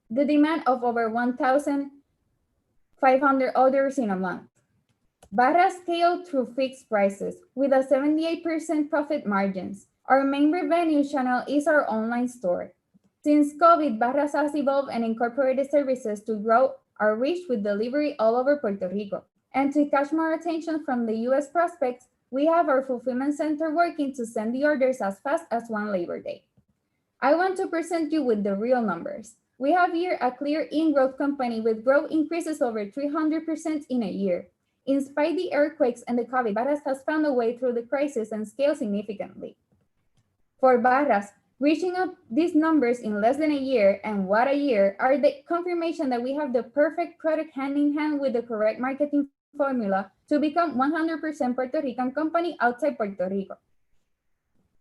[SPEAKER 19] the demand of over 1,500 orders in a month. Barra scaled through fixed prices with a 78% profit margins. Our main revenue channel is our online store. Since COVID, Barras has evolved and incorporated services to grow our reach with delivery all over Puerto Rico. And to catch more attention from the US prospects, we have our fulfillment center working to send the orders as fast as one Labor Day. I want to present you with the real numbers. We have here a clear in-growth company with growth increases over 300% in a year. In spite of the earthquakes and the COVID, Barras has found a way through the crisis and scaled significantly. For Barras, reaching up these numbers in less than a year, and what a year, are the confirmation that we have the perfect product hand in hand with the correct marketing formula to become 100% Puerto Rican company outside Puerto Rico.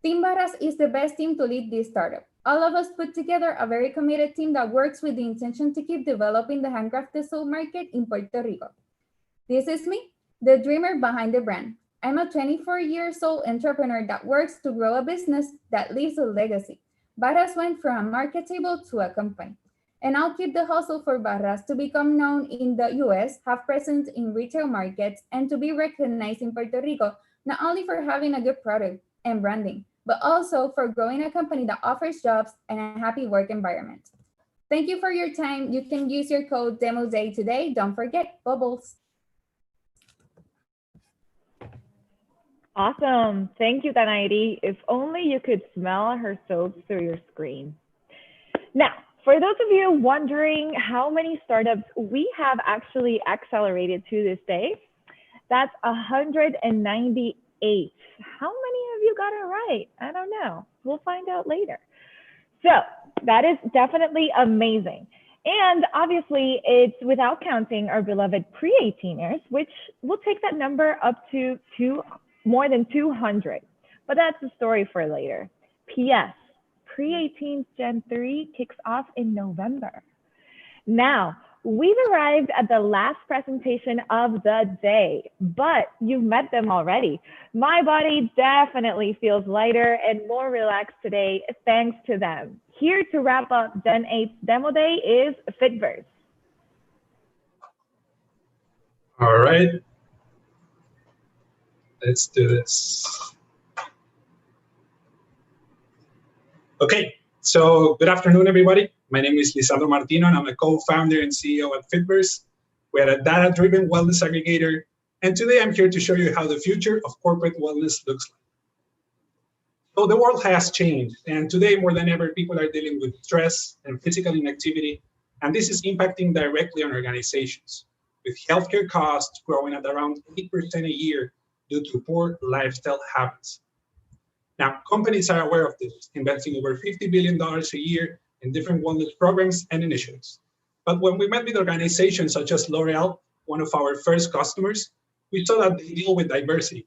[SPEAKER 19] Team Barras is the best team to lead this startup. All of us put together a very committed team that works with the intention to keep developing the handcrafted soap market in Puerto Rico. This is me, the dreamer behind the brand. I'm a 24-year-old entrepreneur that works to grow a business that leaves a legacy. Barras went from a market table to a company. And I'll keep the hustle for Barras to become known in the US, have presence in retail markets, and to be recognized in Puerto Rico, not only for having a good product and branding, but also for growing a company that offers jobs and a happy work environment. Thank you for your time. You can use your code DemoDay today. Don't forget, bubbles.
[SPEAKER 1] Awesome. Thank you, Tanairi. If only you could smell her soaps through your screen. Now, for those of you wondering how many startups we have actually accelerated to this day, that's 198. How many of you got it right? I don't know. We'll find out later. So that is definitely amazing. And obviously, it's without counting our beloved pre-18ers, which will take that number up to more than 200. But that's a story for later. P.S. Pre-18 Gen.8 kicks off in November. Now, we've arrived at the last presentation of the day, but you've met them already. My body definitely feels lighter and more relaxed today thanks to them. Here to wrap up Gen.8 Demo Day is FitBirds.
[SPEAKER 20] All right. Let's do this. Okay, so good afternoon, everybody. My name is Lisandro Martino, and I'm a co-founder and CEO at FitBirds. We are a data-driven wellness aggregator, and today I'm here to show you how the future of corporate wellness looks like. So the world has changed, and today more than ever, people are dealing with stress and physical inactivity, and this is impacting directly on organizations, with healthcare costs growing at around 8% a year due to poor lifestyle habits. Now, companies are aware of this, investing over $50 billion a year in different wellness programs and initiatives. But when we met with organizations such as L'Oreal, one of our first customers, we saw that they deal with diversity,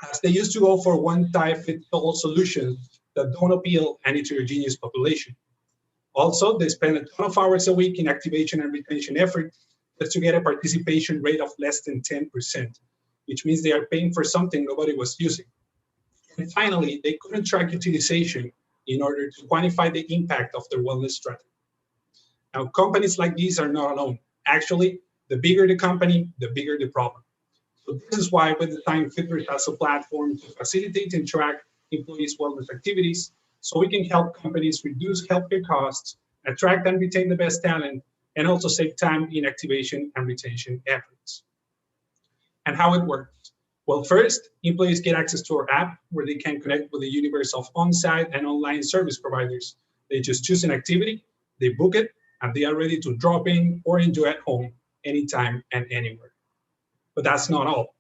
[SPEAKER 20] as they used to go for one-type-fits-all solutions that don't appeal any heterogeneous population. Also, they spend a ton of hours a week in activation and retention efforts just to get a participation rate of less than 10%, which means they are paying for something nobody was using. And finally, they couldn't track utilization in order to quantify the impact of their wellness strategy. Now, companies like these are not alone. Actually, the bigger the company, the bigger the problem. So this is why we designed FitBirds as a platform to facilitate and track employees' wellness activities, so we can help companies reduce healthcare costs, attract and retain the best talent, and also save time in activation and retention efforts. And how it works. Well, first, employees get access to our app where they can connect with a universe of on-site and online service providers. They just choose an activity, they book it, and they are ready to drop in or enjoy at home anytime and anywhere. But that's not all.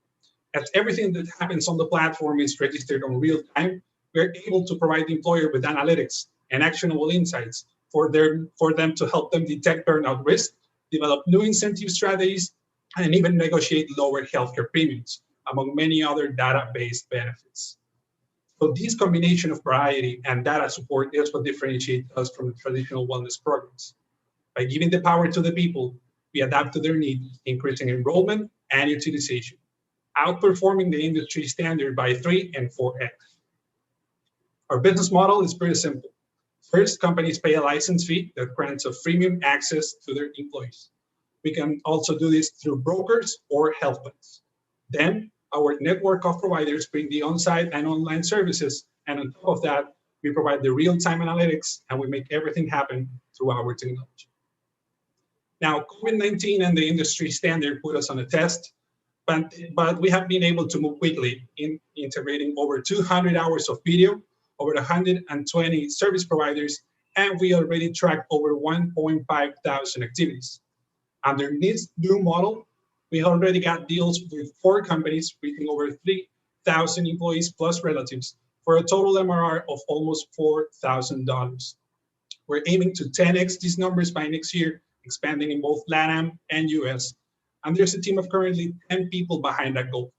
[SPEAKER 20] As everything that happens on the platform is registered on real time, we're able to provide the employer with analytics and actionable insights for them to help them detect burnout risk, develop new incentive strategies, and even negotiate lower healthcare premiums, among many other data-based benefits. So this combination of variety and data support is what differentiates us from the traditional wellness programs. By giving the power to the people, we adapt to their needs, increasing enrollment and utilization, outperforming the industry standard by 3 and 4x. Our business model is pretty simple. First, companies pay a license fee that grants a freemium access to their employees. We can also do this through brokers or health plans. Then, our network of providers bring the on-site and online services, and on top of that, we provide the real-time analytics, and we make everything happen through our technology. Now, COVID-19 and the industry standard put us on a test, but we have been able to move quickly in integrating over 200 hours of video, over 120 service providers, and we already tracked over 1,500 activities. Under this new model, we already got deals with 4 companies reaching over 3,000 employees plus relatives for a total MRR of almost $4,000. We're aiming to 10x these numbers by next year, expanding in both LATAM and US. And there's a team of currently 10 people behind that goal.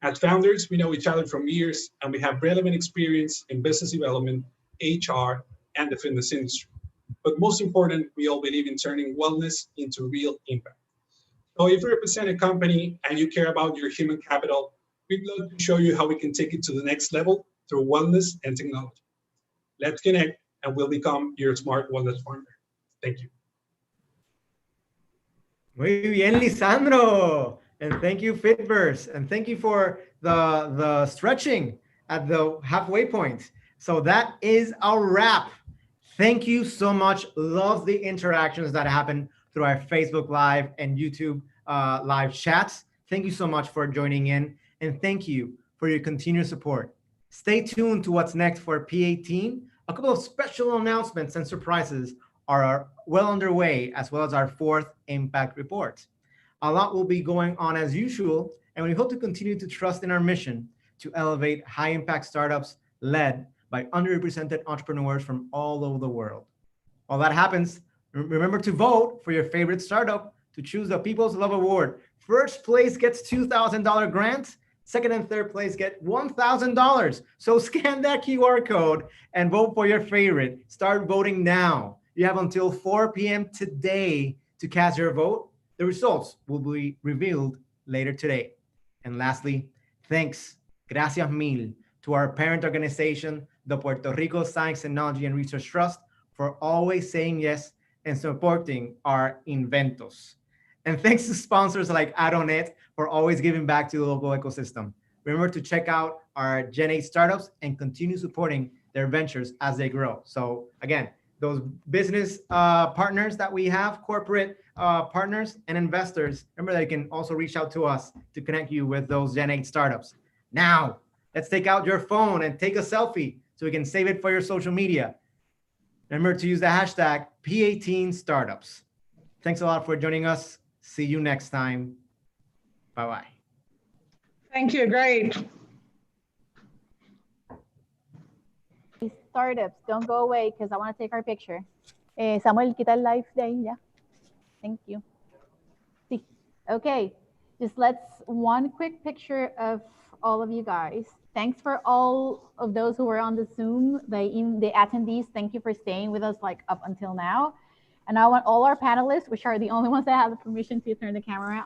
[SPEAKER 20] As founders, we know each other from years, and we have relevant experience in business development, HR, and the fitness industry. But most important, we all believe in turning wellness into real impact. So if you represent a company and you care about your human capital, we'd love to show you how we can take it to the next level through wellness and technology. Let's connect, and we'll become your smart wellness partner. Thank you.
[SPEAKER 2] Muy bien, Lisandro. And thank you, FitBirds. And thank you for the stretching at the halfway point. So that is our wrap. Thank you so much. Love the interactions that happen through our Facebook Live and YouTube live chats. Thank you so much for joining in. And thank you for your continued support. Stay tuned to what's next for P18. A couple of special announcements and surprises are well underway, as well as our 4th impact report. A lot will be going on as usual, and we hope to continue to trust in our mission to elevate high-impact startups led by underrepresented entrepreneurs from all over the world. While that happens, remember to vote for your favorite startup to choose the People's Love Award. First place gets $2,000 grant. Second and third place get $1,000. So scan that QR code and vote for your favorite. Start voting now. You have until 4 p.m. today to cast your vote. The results will be revealed later today. And lastly, thanks, gracias mil, to our parent organization, the Puerto Rico Science, Technology, and Research Trust, for always saying yes and supporting our inventos. And thanks to sponsors like Adonet for always giving back to the local ecosystem. Remember to check out our Gen.8 startups and continue supporting their ventures as they grow. So again, those business partners that we have, corporate partners and investors, remember they can also reach out to us to connect you with those Gen.8 startups. Now, let's take out your phone and take a selfie so we can save it for your social media. Remember to use the hashtag P18 startups. Thanks a lot for joining us. See you next time. Bye-bye.
[SPEAKER 4] Thank you. Great.
[SPEAKER 21] startups, don't go away because I want to take our picture. Samuel, quita el live de ahí ya. Thank you. Sí. Okay, just let's one quick picture of all of you guys. Thanks for all of those who were on the Zoom, the attendees. Thank you for staying with us like up until now. And I want all our panelists, which are the only ones that have the permission to turn the camera on.